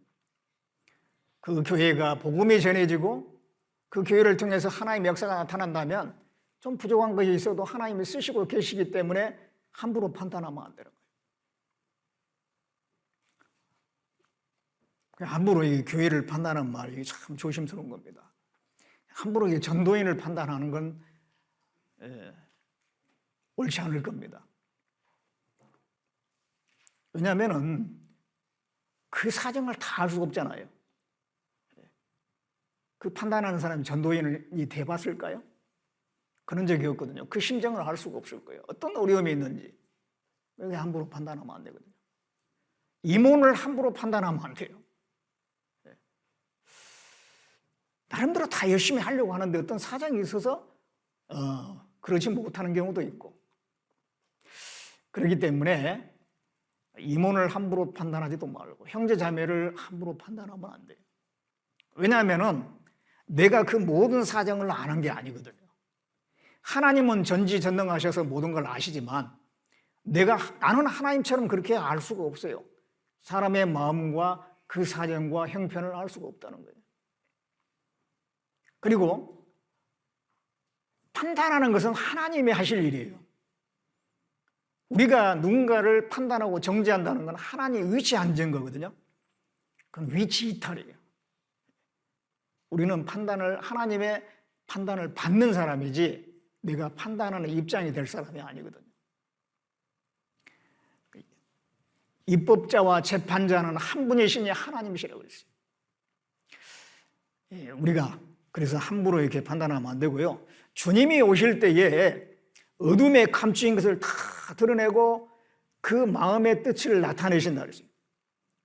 그 교회가 복음이 전해지고 그 교회를 통해서 하나님의 역사가 나타난다면 좀 부족한 것이 있어도 하나님이 쓰시고 계시기 때문에 함부로 판단하면 안 되는 거예요. 함부로 이 교회를 판단하는 말이 참 조심스러운 겁니다. 함부로 이 전도인을 판단하는 건 옳지 않을 겁니다. 왜냐하면 그 사정을 다 알 수가 없잖아요. 그 판단하는 사람이 전도인이 돼봤을까요? 그런 적이 없거든요. 그 심정을 알 수가 없을 거예요. 어떤 어려움이 있는지. 왜 함부로 판단하면 안 되거든요. 이몬을 함부로 판단하면 안 돼요. 나름대로 다 열심히 하려고 하는데 어떤 사정이 있어서 그러지 못하는 경우도 있고. 그렇기 때문에 이혼을 함부로 판단하지도 말고 형제 자매를 함부로 판단하면 안 돼요. 왜냐하면 내가 그 모든 사정을 아는 게 아니거든요. 하나님은 전지전능하셔서 모든 걸 아시지만 나는 하나님처럼 그렇게 알 수가 없어요. 사람의 마음과 그 사정과 형편을 알 수가 없다는 거예요. 그리고 판단하는 것은 하나님이 하실 일이에요. 우리가 누군가를 판단하고 정죄한다는 건 하나님이 위치 앉은 거거든요. 그건 위치 이탈이에요. 우리는 하나님의 판단을 받는 사람이지 내가 판단하는 입장이 될 사람이 아니거든요. 입법자와 재판자는 한 분이시니 하나님이시라고 그랬어요. 우리가 그래서 함부로 이렇게 판단하면 안 되고요. 주님이 오실 때에 어둠에 감추인 것을 다 드러내고 그 마음의 뜻을 나타내신다 그랬어요.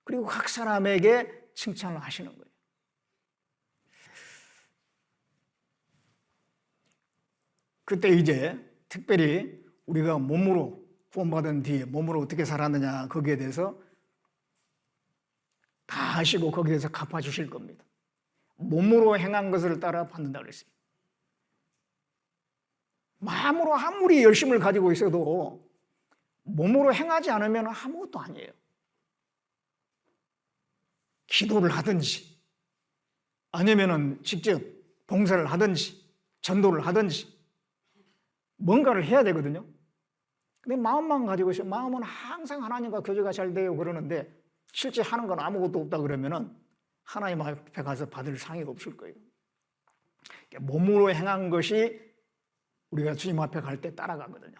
그리고 각 사람에게 칭찬을 하시는 거예요. 그때 이제 특별히 우리가 몸으로 구원받은 뒤에 몸으로 어떻게 살았느냐 거기에 대해서 다 하시고 거기에 대해서 갚아주실 겁니다. 몸으로 행한 것을 따라 받는다 그랬어요. 마음으로 아무리 열심을 가지고 있어도 몸으로 행하지 않으면 아무것도 아니에요. 기도를 하든지 아니면 직접 봉사를 하든지 전도를 하든지 뭔가를 해야 되거든요. 근데 마음만 가지고 있어요. 마음은 항상 하나님과 교제가 잘 돼요 그러는데 실제 하는 건 아무것도 없다 그러면은 하나님 앞에 가서 받을 상이 없을 거예요. 몸으로 행한 것이 우리가 주님 앞에 갈 때 따라가거든요.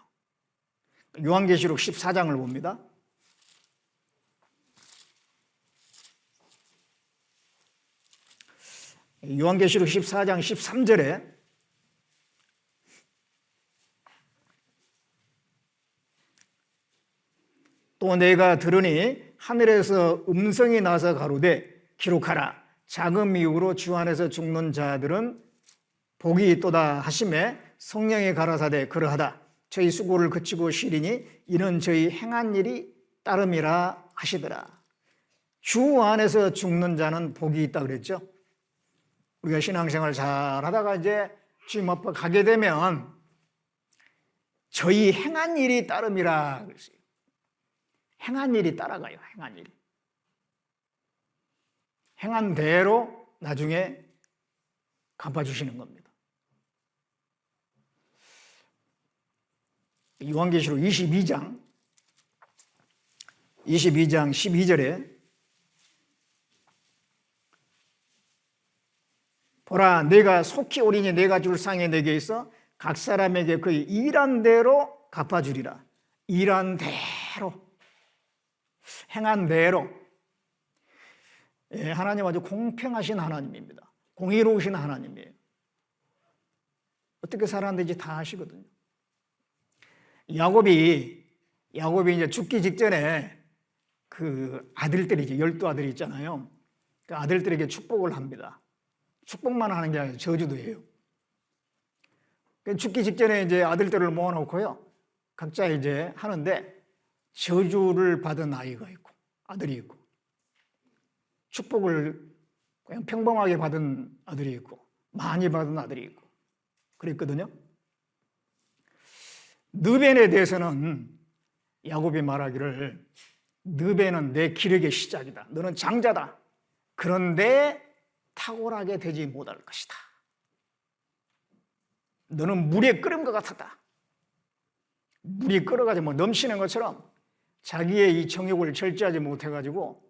요한계시록 14장을 봅니다. 요한계시록 14장 13절에 또 내가 들으니 하늘에서 음성이 나서 가로되 기록하라. 작은 미혹으로 주 안에서 죽는 자들은 복이 있도다 하시매 성령이 가라사대 그러하다. 저희 수고를 그치고 쉬리니 이는 저희 행한 일이 따름이라 하시더라. 주 안에서 죽는 자는 복이 있다 그랬죠. 우리가 신앙생활 잘하다가 이제 주님 앞에 가게 되면 저희 행한 일이 따름이라 그랬어요. 행한 일이 따라가요. 행한 일이. 행한 대로 나중에 갚아주시는 겁니다. 요한계시록 22장 12절에 보라 내가 속히 오리니 내가 줄 상이 내게 있어 각 사람에게 그의 일한 대로 갚아주리라. 일한 대로 행한 대로. 하나님 아주 공평하신 하나님입니다. 공의로우신 하나님이에요. 어떻게 살았는지 다 아시거든요. 야곱이 이제 죽기 직전에 그 아들들이 이제 12아들이 있잖아요. 그 아들들에게 축복을 합니다. 축복만 하는 게 아니라 저주도 해요. 죽기 직전에 이제 아들들을 모아놓고요. 각자 이제 하는데 저주를 받은 아이가 있고 아들이 있고 축복을 그냥 평범하게 받은 아들이 있고 많이 받은 아들이 있고 그랬거든요. 느벤에 대해서는 야곱이 말하기를 느벤은 내 기력의 시작이다. 너는 장자다. 그런데 탁월하게 되지 못할 것이다. 너는 물에 끓은 것 같았다. 물이 끓어가지고 넘치는 것처럼 자기의 이 정욕을 절제하지 못해가지고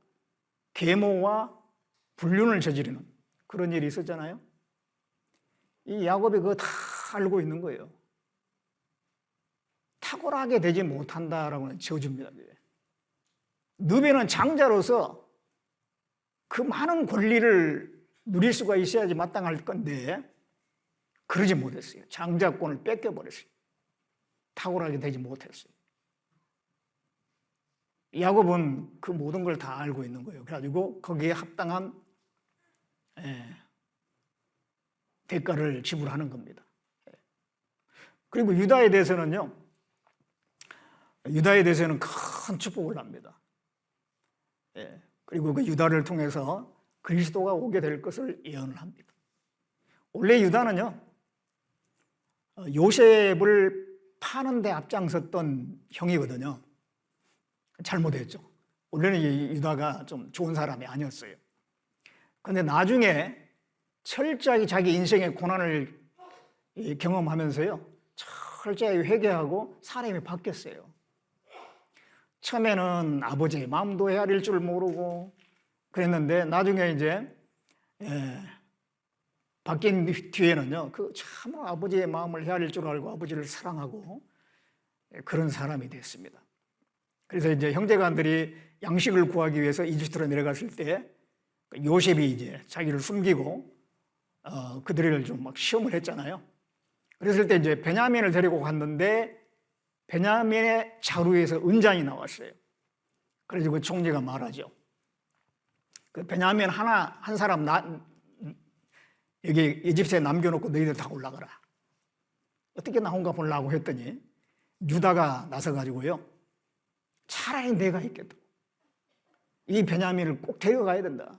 계모와 불륜을 저지르는 그런 일이 있었잖아요. 이 야곱이 그거 다 알고 있는 거예요. 탁월하게 되지 못한다라고 하는 저주입니다. 느베는 장자로서 그 많은 권리를 누릴 수가 있어야지 마땅할 건데 그러지 못했어요. 장자권을 뺏겨버렸어요. 탁월하게 되지 못했어요. 야곱은 그 모든 걸 다 알고 있는 거예요. 그래가지고 거기에 합당한 대가를 지불하는 겁니다. 그리고 유다에 대해서는 큰 축복을 합니다. 그리고 그 유다를 통해서 그리스도가 오게 될 것을 예언을 합니다. 원래 유다는요, 요셉을 파는 데 앞장섰던 형이거든요. 잘못했죠. 원래는 이 유다가 좀 좋은 사람이 아니었어요. 그런데 나중에 철저하게 자기 인생의 고난을 경험하면서요, 철저히 회개하고 사람이 바뀌었어요. 처음에는 아버지의 마음도 헤아릴 줄 모르고 그랬는데 나중에 이제 바뀐 뒤에는요, 참 아버지의 마음을 헤아릴 줄 알고 아버지를 사랑하고 그런 사람이 됐습니다. 그래서 이제 형제간들이 양식을 구하기 위해서 이집트로 내려갔을 때 요셉이 이제 자기를 숨기고 그들을 좀 막 시험을 했잖아요. 그랬을 때 이제 베냐민을 데리고 갔는데 베냐민의 자루에서 은장이 나왔어요. 그래서 그 총리가 말하죠. 그 베냐민 한 사람 여기 이집트에 남겨놓고 너희들 다 올라가라. 어떻게 나온가 보려고 했더니 유다가 나서가지고요, 차라리 내가 있겠다. 이 베냐민을 꼭 데려가야 된다.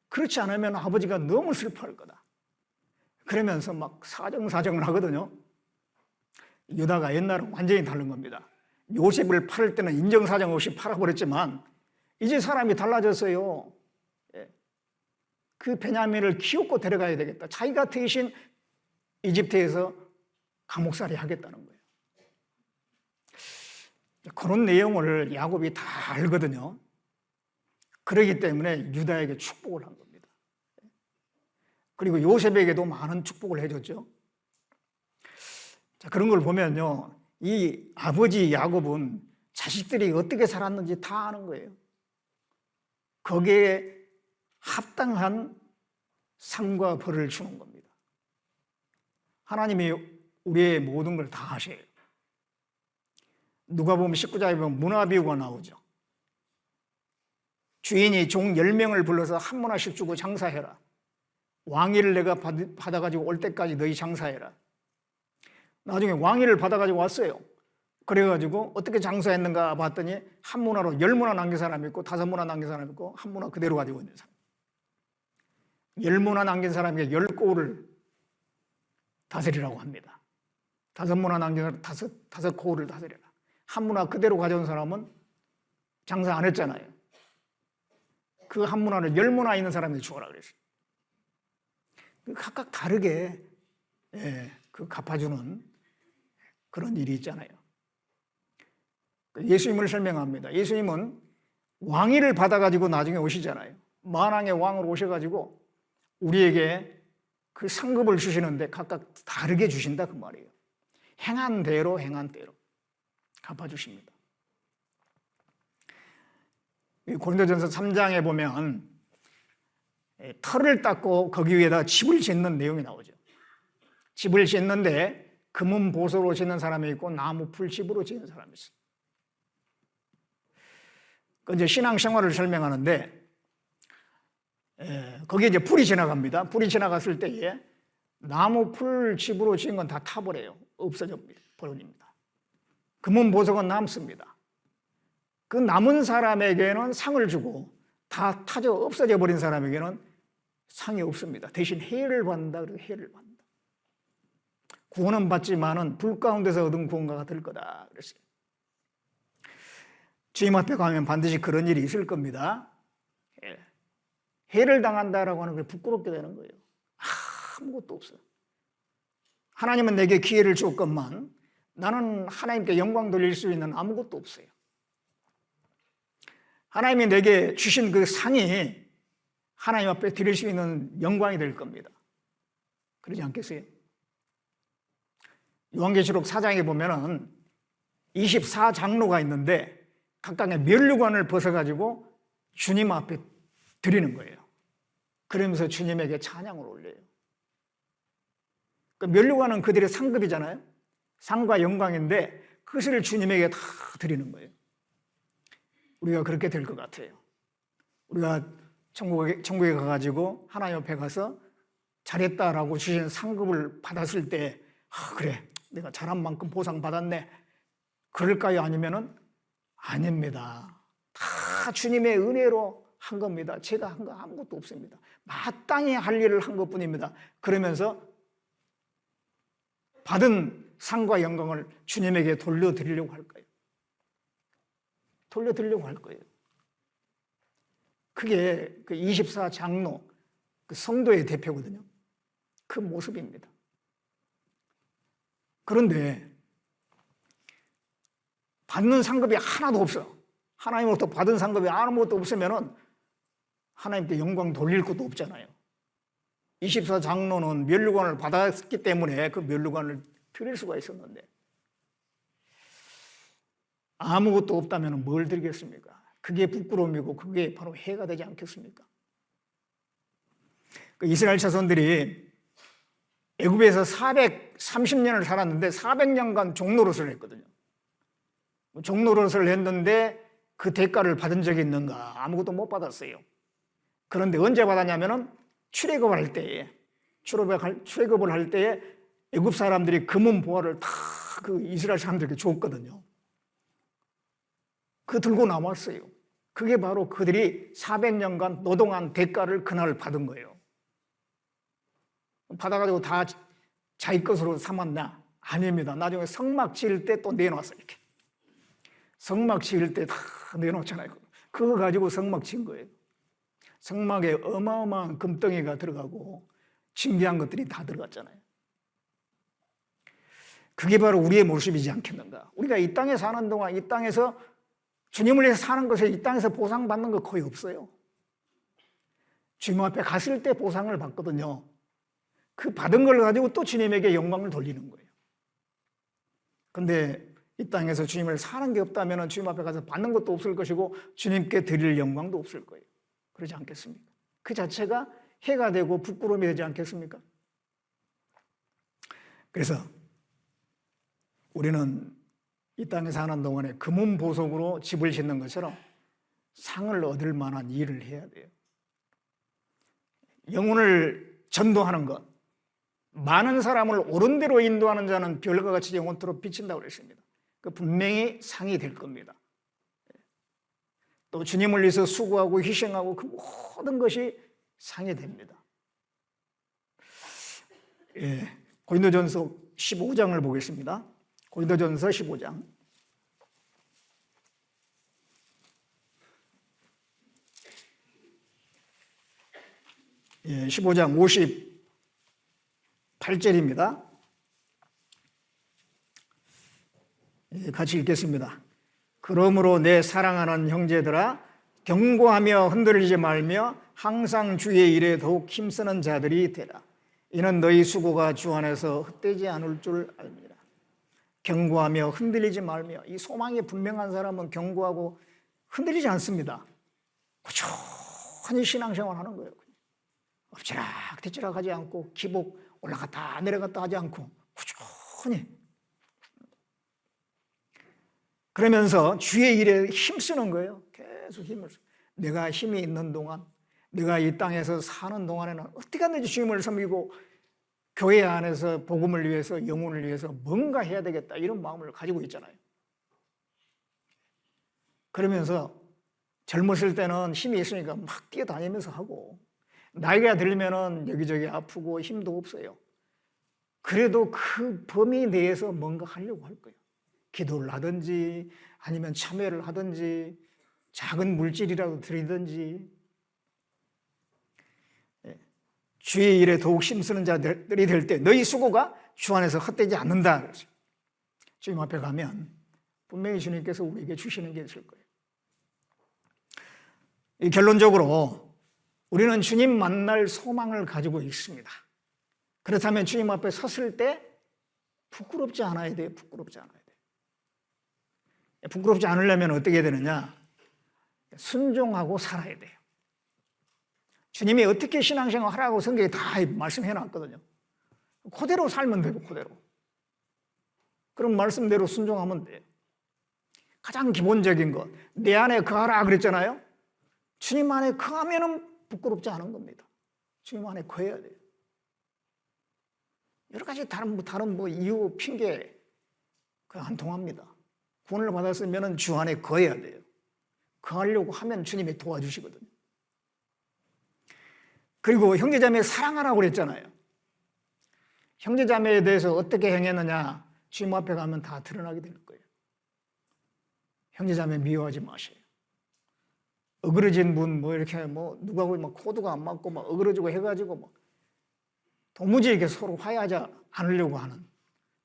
그렇지 않으면 아버지가 너무 슬퍼할 거다. 그러면서 막 사정사정을 하거든요. 유다가 옛날은 완전히 다른 겁니다. 요셉을 팔을 때는 인정사정 없이 팔아버렸지만 이제 사람이 달라졌어요. 그 베냐민을 키우고 데려가야 되겠다. 자기가 대신 이집트에서 감옥살이 하겠다는 거예요. 그런 내용을 야곱이 다 알거든요. 그렇기 때문에 유다에게 축복을 한 겁니다. 그리고 요셉에게도 많은 축복을 해줬죠. 자, 그런 걸 보면요, 이 아버지 야곱은 자식들이 어떻게 살았는지 다 아는 거예요. 거기에 합당한 상과 벌을 주는 겁니다. 하나님이 우리의 모든 걸 다 아셔요. 누가복음 19장에 보면 문화비유가 나오죠. 주인이 종 10명을 불러서 한 문화씩 주고 장사해라. 왕위를 내가 받아가지고 올 때까지 너희 장사해라. 나중에 왕위를 받아가지고 왔어요. 그래가지고 어떻게 장사했는가 봤더니 한 문화로 10문화 남긴 사람이 있고 5문화 남긴 사람이 있고 한 문화 그대로 가지고 있는 사람. 10문화 남긴 사람에게 10고을을 다스리라고 합니다. 5문화 남긴 사람 5고을을 다스려라. 한 문화 그대로 가져온 사람은 장사 안 했잖아요. 그 한 문화를 10문화 있는 사람에게 주어라 그랬어요. 각각 다르게 그 갚아주는 그런 일이 있잖아요. 예수님을 설명합니다. 예수님은 왕위를 받아가지고 나중에 오시잖아요. 만왕의 왕으로 오셔가지고 우리에게 그 상급을 주시는데 각각 다르게 주신다 그 말이에요. 행한 대로 갚아주십니다. 고린도전서 3장에 보면 터를 닦고 거기 위에다 집을 짓는 내용이 나오죠. 집을 짓는데 금은 보소로 짓는 사람이 있고 나무 풀집으로 짓는 사람이 있어요. 그 이제 신앙생활을 설명하는데 거기에 이제 불이 지나갑니다. 불이 지나갔을 때에 나무 풀집으로 지은 건 다 타버려요. 없어져 버립니다. 금은 보석은 남습니다. 그 남은 사람에게는 상을 주고 다 타져 없어져 버린 사람에게는 상이 없습니다. 대신 해를 받는다. 그리고 해를 받는다. 구원은 받지만은 불 가운데서 얻은 구원과 같을 거다 그랬어요. 주님 앞에 가면 반드시 그런 일이 있을 겁니다. 해를 당한다라고 하는 게 부끄럽게 되는 거예요. 아무것도 없어요. 하나님은 내게 기회를 줬건만 나는 하나님께 영광 돌릴 수 있는 아무것도 없어요. 하나님이 내게 주신 그 상이 하나님 앞에 드릴 수 있는 영광이 될 겁니다. 그러지 않겠어요? 요한계시록 4장에 보면은 24장로가 있는데 각각의 면류관을 벗어가지고 주님 앞에 드리는 거예요. 그러면서 주님에게 찬양을 올려요. 그 면류관은 그들의 상급이잖아요. 상과 영광인데 그것을 주님에게 다 드리는 거예요. 우리가 그렇게 될 것 같아요. 우리가 천국에 가가지고 하나님 앞에 가서 잘했다라고 주신 상급을 받았을 때 그래 내가 잘한 만큼 보상 받았네 그럴까요? 아니면은 아닙니다. 다 다 주님의 은혜로 한 겁니다. 제가 한 거 아무것도 없습니다. 마땅히 할 일을 한 것뿐입니다. 그러면서 받은 상과 영광을 주님에게 돌려드리려고 할 거예요. 돌려드리려고 할 거예요. 그게 그 24장로, 그 성도의 대표거든요. 그 모습입니다. 그런데 받는 상급이 하나도 없어. 하나님으로부터 받은 상급이 아무것도 없으면은 하나님께 영광 돌릴 것도 없잖아요. 24장로는 면류관을 받았기 때문에 그 면류관을 드릴 수가 있었는데 아무것도 없다면 뭘 드리겠습니까? 그게 부끄러움이고 그게 바로 해가 되지 않겠습니까? 그 이스라엘 자손들이 애굽에서 430년을 살았는데 400년간 종노릇을 했거든요. 종노릇을 했는데 그 대가를 받은 적이 있는가? 아무것도 못 받았어요. 그런데 언제 받았냐면은 출애굽을 할 때에 애굽 사람들이 금은 보화를 다 그 이스라엘 사람들에게 줬거든요. 그 들고 남았어요. 그게 바로 그들이 400년간 노동한 대가를 그날 받은 거예요. 받아가지고 다 자기 것으로 삼았나? 아닙니다. 나중에 성막 지을 때 또 내놨어요. 이렇게 성막 지을 때 다 내놓잖아요. 그거 가지고 성막 지은 거예요. 성막에 어마어마한 금덩이가 들어가고 신기한 것들이 다 들어갔잖아요. 그게 바로 우리의 모습이지 않겠는가? 우리가 이 땅에 사는 동안 이 땅에서 주님을 위해서 사는 것에 이 땅에서 보상받는 거 거의 없어요. 주님 앞에 갔을 때 보상을 받거든요. 그 받은 걸 가지고 또 주님에게 영광을 돌리는 거예요. 근데 이 땅에서 주님을 사는 게 없다면 주님 앞에 가서 받는 것도 없을 것이고 주님께 드릴 영광도 없을 거예요. 그러지 않겠습니까? 그 자체가 해가 되고 부끄러움이 되지 않겠습니까? 그래서 우리는 이 땅에 사는 동안에 금은 보석으로 집을 짓는 것처럼 상을 얻을 만한 일을 해야 돼요. 영혼을 전도하는 것, 많은 사람을 옳은 대로 인도하는 자는 별과 같이 영원토록 비친다고 그랬습니다. 그 분명히 상이 될 겁니다. 또 주님을 위해서 수고하고 희생하고 그 모든 것이 상이 됩니다. 고린도전서 15장을 보겠습니다. 고린도전서 15장. 15장 58절입니다. 같이 읽겠습니다. 그러므로 내 사랑하는 형제들아 경고하며 흔들리지 말며 항상 주의 일에 더욱 힘쓰는 자들이 되라. 이는 너희 수고가 주 안에서 헛되지 않을 줄 압니다. 경고하며 흔들리지 말며, 이 소망이 분명한 사람은 경고하고 흔들리지 않습니다. 꾸준히 신앙생활 하는 거예요. 엎치락 뒤치락 하지 않고 기복 올라갔다 내려갔다 하지 않고 꾸준히 그러면서 주의 일에 힘쓰는 거예요. 계속 힘을 써. 내가 힘이 있는 동안, 내가 이 땅에서 사는 동안에는 어떻게 하든지 주님을 섬기고 교회 안에서 복음을 위해서, 영혼을 위해서 뭔가 해야 되겠다 이런 마음을 가지고 있잖아요. 그러면서 젊었을 때는 힘이 있으니까 막 뛰어다니면서 하고, 나이가 들면은 여기저기 아프고 힘도 없어요. 그래도 그 범위 내에서 뭔가 하려고 할 거예요. 기도를 하든지 아니면 참여를 하든지 작은 물질이라도 드리든지, 주의 일에 더욱 힘쓰는 자들이 될 때 너희 수고가 주 안에서 헛되지 않는다. 주님 앞에 가면 분명히 주님께서 우리에게 주시는 게 있을 거예요. 결론적으로 우리는 주님 만날 소망을 가지고 있습니다. 그렇다면 주님 앞에 섰을 때 부끄럽지 않아야 돼요. 부끄럽지 않아야 돼요. 부끄럽지 않으려면 어떻게 해야 되느냐? 순종하고 살아야 돼요. 주님이 어떻게 신앙생활 하라고 성경에 다 말씀해 놨거든요. 그대로 살면 되고, 그대로. 그런 말씀대로 순종하면 돼요. 가장 기본적인 것, 내 안에 거하라 그랬잖아요. 주님 안에 거하면은 부끄럽지 않은 겁니다. 주님 안에 거해야 돼요. 여러 가지 다른 이유, 핑계 그냥 안 통합니다. 구원을 받았으면 주 안에 거해야 돼요. 거하려고 하면 주님이 도와주시거든요. 그리고 형제자매 사랑하라고 그랬잖아요. 형제자매에 대해서 어떻게 행했느냐 주님 앞에 가면 다 드러나게 될 거예요. 형제자매 미워하지 마세요. 어그러진 분 이렇게 누구하고 코드가 안 맞고 어그러지고 해가지고 도무지 이렇게 서로 화해하지 않으려고 하는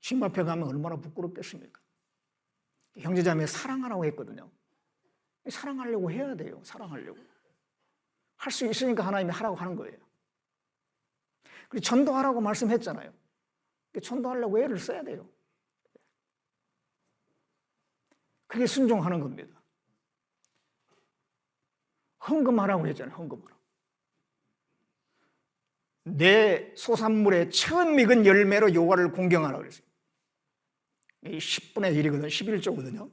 주님 앞에 가면 얼마나 부끄럽겠습니까? 형제자매 사랑하라고 했거든요. 사랑하려고 해야 돼요. 사랑하려고. 할 수 있으니까 하나님이 하라고 하는 거예요. 그리고 전도하라고 말씀했잖아요. 전도하려고 애를 써야 돼요. 그게 순종하는 겁니다. 헌금하라고 했잖아요. 헌금하라고. 내 소산물의 처음 익은 열매로 여호와를 공경하라고 그랬어요. 10분의 1이거든요. 11조거든요.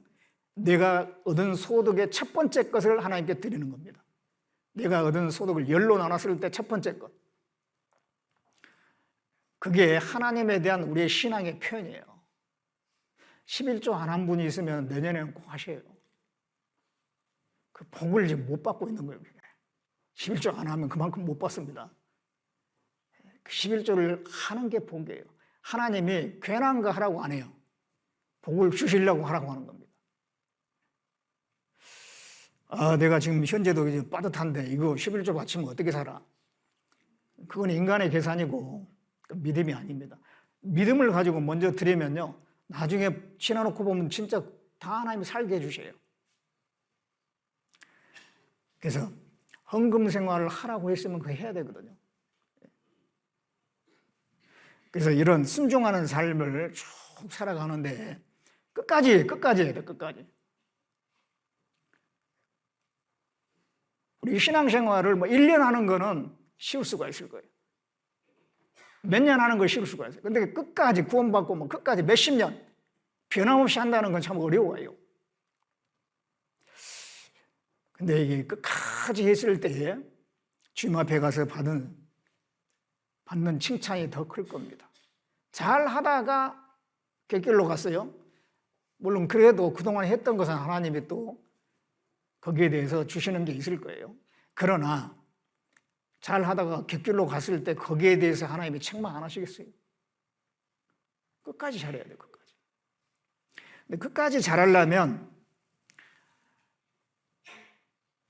내가 얻은 소득의 첫 번째 것을 하나님께 드리는 겁니다. 내가 얻은 소득을 열로 나눴을 때 첫 번째 것. 그게 하나님에 대한 우리의 신앙의 표현이에요. 11조 안 한 분이 있으면 내년에는 꼭 하셔요. 그 복을 지금 못 받고 있는 거예요. 11조 안 하면 그만큼 못 받습니다. 11조를 하는 게 복이에요. 하나님이 괜한 거 하라고 안 해요. 복을 주시려고 하라고 하는 겁니다. 내가 지금 현재도 이제 빠듯한데 이거 11조 바치면 어떻게 살아? 그건 인간의 계산이고 믿음이 아닙니다. 믿음을 가지고 먼저 드리면요. 나중에 지나놓고 보면 진짜 다 하나님이 살게 해주셔요. 그래서 헌금 생활을 하라고 했으면 그거 해야 되거든요. 그래서 이런 순종하는 삶을 쭉 살아가는데 끝까지 해야 돼. 끝까지. 우리 신앙생활을 1년 하는 거는 쉬울 수가 있을 거예요. 몇 년 하는 거 쉬울 수가 있어요. 근데 끝까지 구원받고 끝까지 몇십 년 변함없이 한다는 건 참 어려워요. 근데 이게 끝까지 했을 때 주님 앞에 가서 받는 칭찬이 더 클 겁니다. 잘 하다가 객길로 갔어요. 물론 그래도 그동안 했던 것은 하나님이 또 거기에 대해서 주시는 게 있을 거예요. 그러나 잘 하다가 객길로 갔을 때 거기에 대해서 하나님이 책망 안 하시겠어요? 끝까지 잘해야 돼요. 끝까지. 근데 끝까지 잘하려면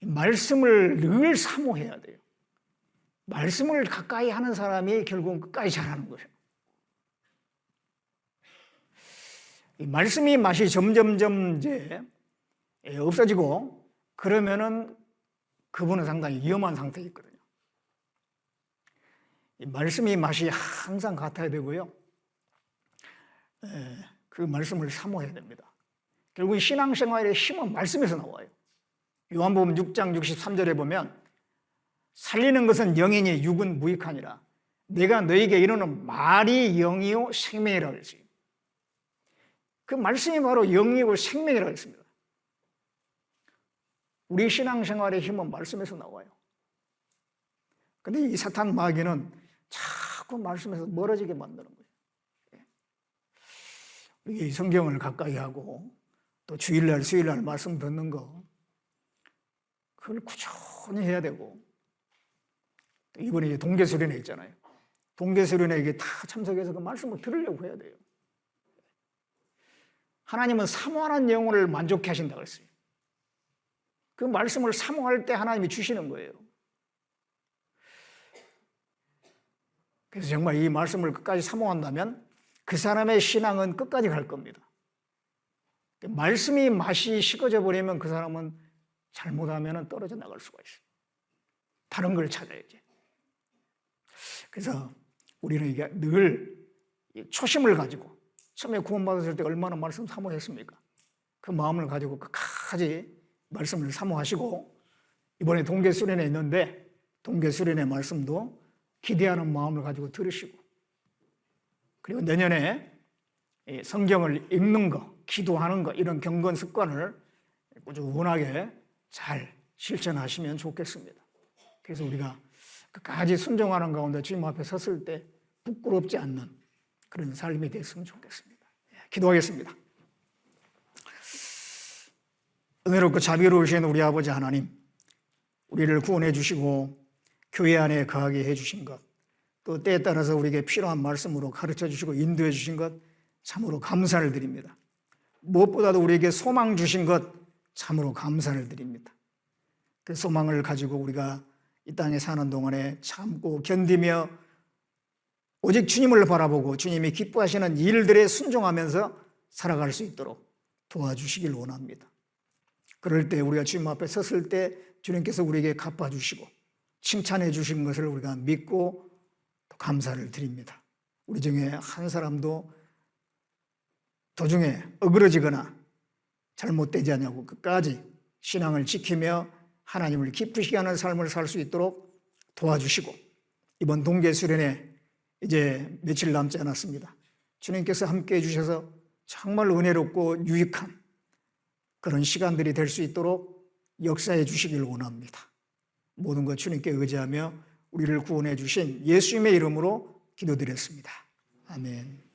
말씀을 늘 사모해야 돼요. 말씀을 가까이 하는 사람이 결국은 끝까지 잘하는 거예요. 이 말씀이 맛이 점점점 이제 없어지고 그러면은 그분은 상당히 위험한 상태에 있거든요. 이 말씀이 맛이 항상 같아야 되고요. 그 말씀을 사모해야 됩니다. 결국 신앙생활의 힘은 말씀에서 나와요. 요한복음 6장 63절에 보면 살리는 것은 영이니 육은 무익하니라. 내가 너에게 이르는 말이 영이요 생명이라고 했어요. 그 말씀이 바로 영이고 생명이라고 했습니다. 우리 신앙생활의 힘은 말씀에서 나와요. 근데 이 사탄 마귀는 자꾸 말씀에서 멀어지게 만드는 거예요. 우리 성경을 가까이 하고 또 주일날 수요일날 말씀 듣는 거 그걸 꾸준히 해야 되고 이번에 이제 동계수련회 있잖아요. 동계수련회 이게 다 참석해서 그 말씀을 들으려고 해야 돼요. 하나님은 사모하는 영혼을 만족해 하신다고 했어요. 그 말씀을 사모할 때 하나님이 주시는 거예요. 그래서 정말 이 말씀을 끝까지 사모한다면 그 사람의 신앙은 끝까지 갈 겁니다. 말씀이 맛이 식어져 버리면 그 사람은 잘못하면 떨어져 나갈 수가 있어요. 다른 걸 찾아야지. 그래서 우리는 이게 늘 초심을 가지고 처음에 구원받았을 때 얼마나 말씀 사모했습니까? 그 마음을 가지고 끝까지 말씀을 사모하시고 이번에 동계수련회 있는데 동계수련회 말씀도 기대하는 마음을 가지고 들으시고 그리고 내년에 성경을 읽는 거, 기도하는 거 이런 경건 습관을 꾸준하게 잘 실천하시면 좋겠습니다. 그래서 우리가 끝까지 순종하는 가운데 주님 앞에 섰을 때 부끄럽지 않는 그런 삶이 됐으면 좋겠습니다. 기도하겠습니다. 은혜롭고 자비로우신 우리 아버지 하나님, 우리를 구원해 주시고 교회 안에 거하게 해 주신 것, 또 때에 따라서 우리에게 필요한 말씀으로 가르쳐 주시고 인도해 주신 것 참으로 감사를 드립니다. 무엇보다도 우리에게 소망 주신 것 참으로 감사를 드립니다. 그 소망을 가지고 우리가 이 땅에 사는 동안에 참고 견디며 오직 주님을 바라보고 주님이 기뻐하시는 일들에 순종하면서 살아갈 수 있도록 도와주시길 원합니다. 그럴 때 우리가 주님 앞에 섰을 때 주님께서 우리에게 갚아주시고 칭찬해 주신 것을 우리가 믿고 또 감사를 드립니다. 우리 중에 한 사람도 도중에 어그러지거나 잘못되지 않냐고 끝까지 신앙을 지키며 하나님을 기쁘시게 하는 삶을 살 수 있도록 도와주시고, 이번 동계 수련회 이제 며칠 남지 않았습니다. 주님께서 함께해 주셔서 정말 은혜롭고 유익한 그런 시간들이 될 수 있도록 역사해 주시길 원합니다. 모든 것 주님께 의지하며 우리를 구원해 주신 예수님의 이름으로 기도드렸습니다. 아멘.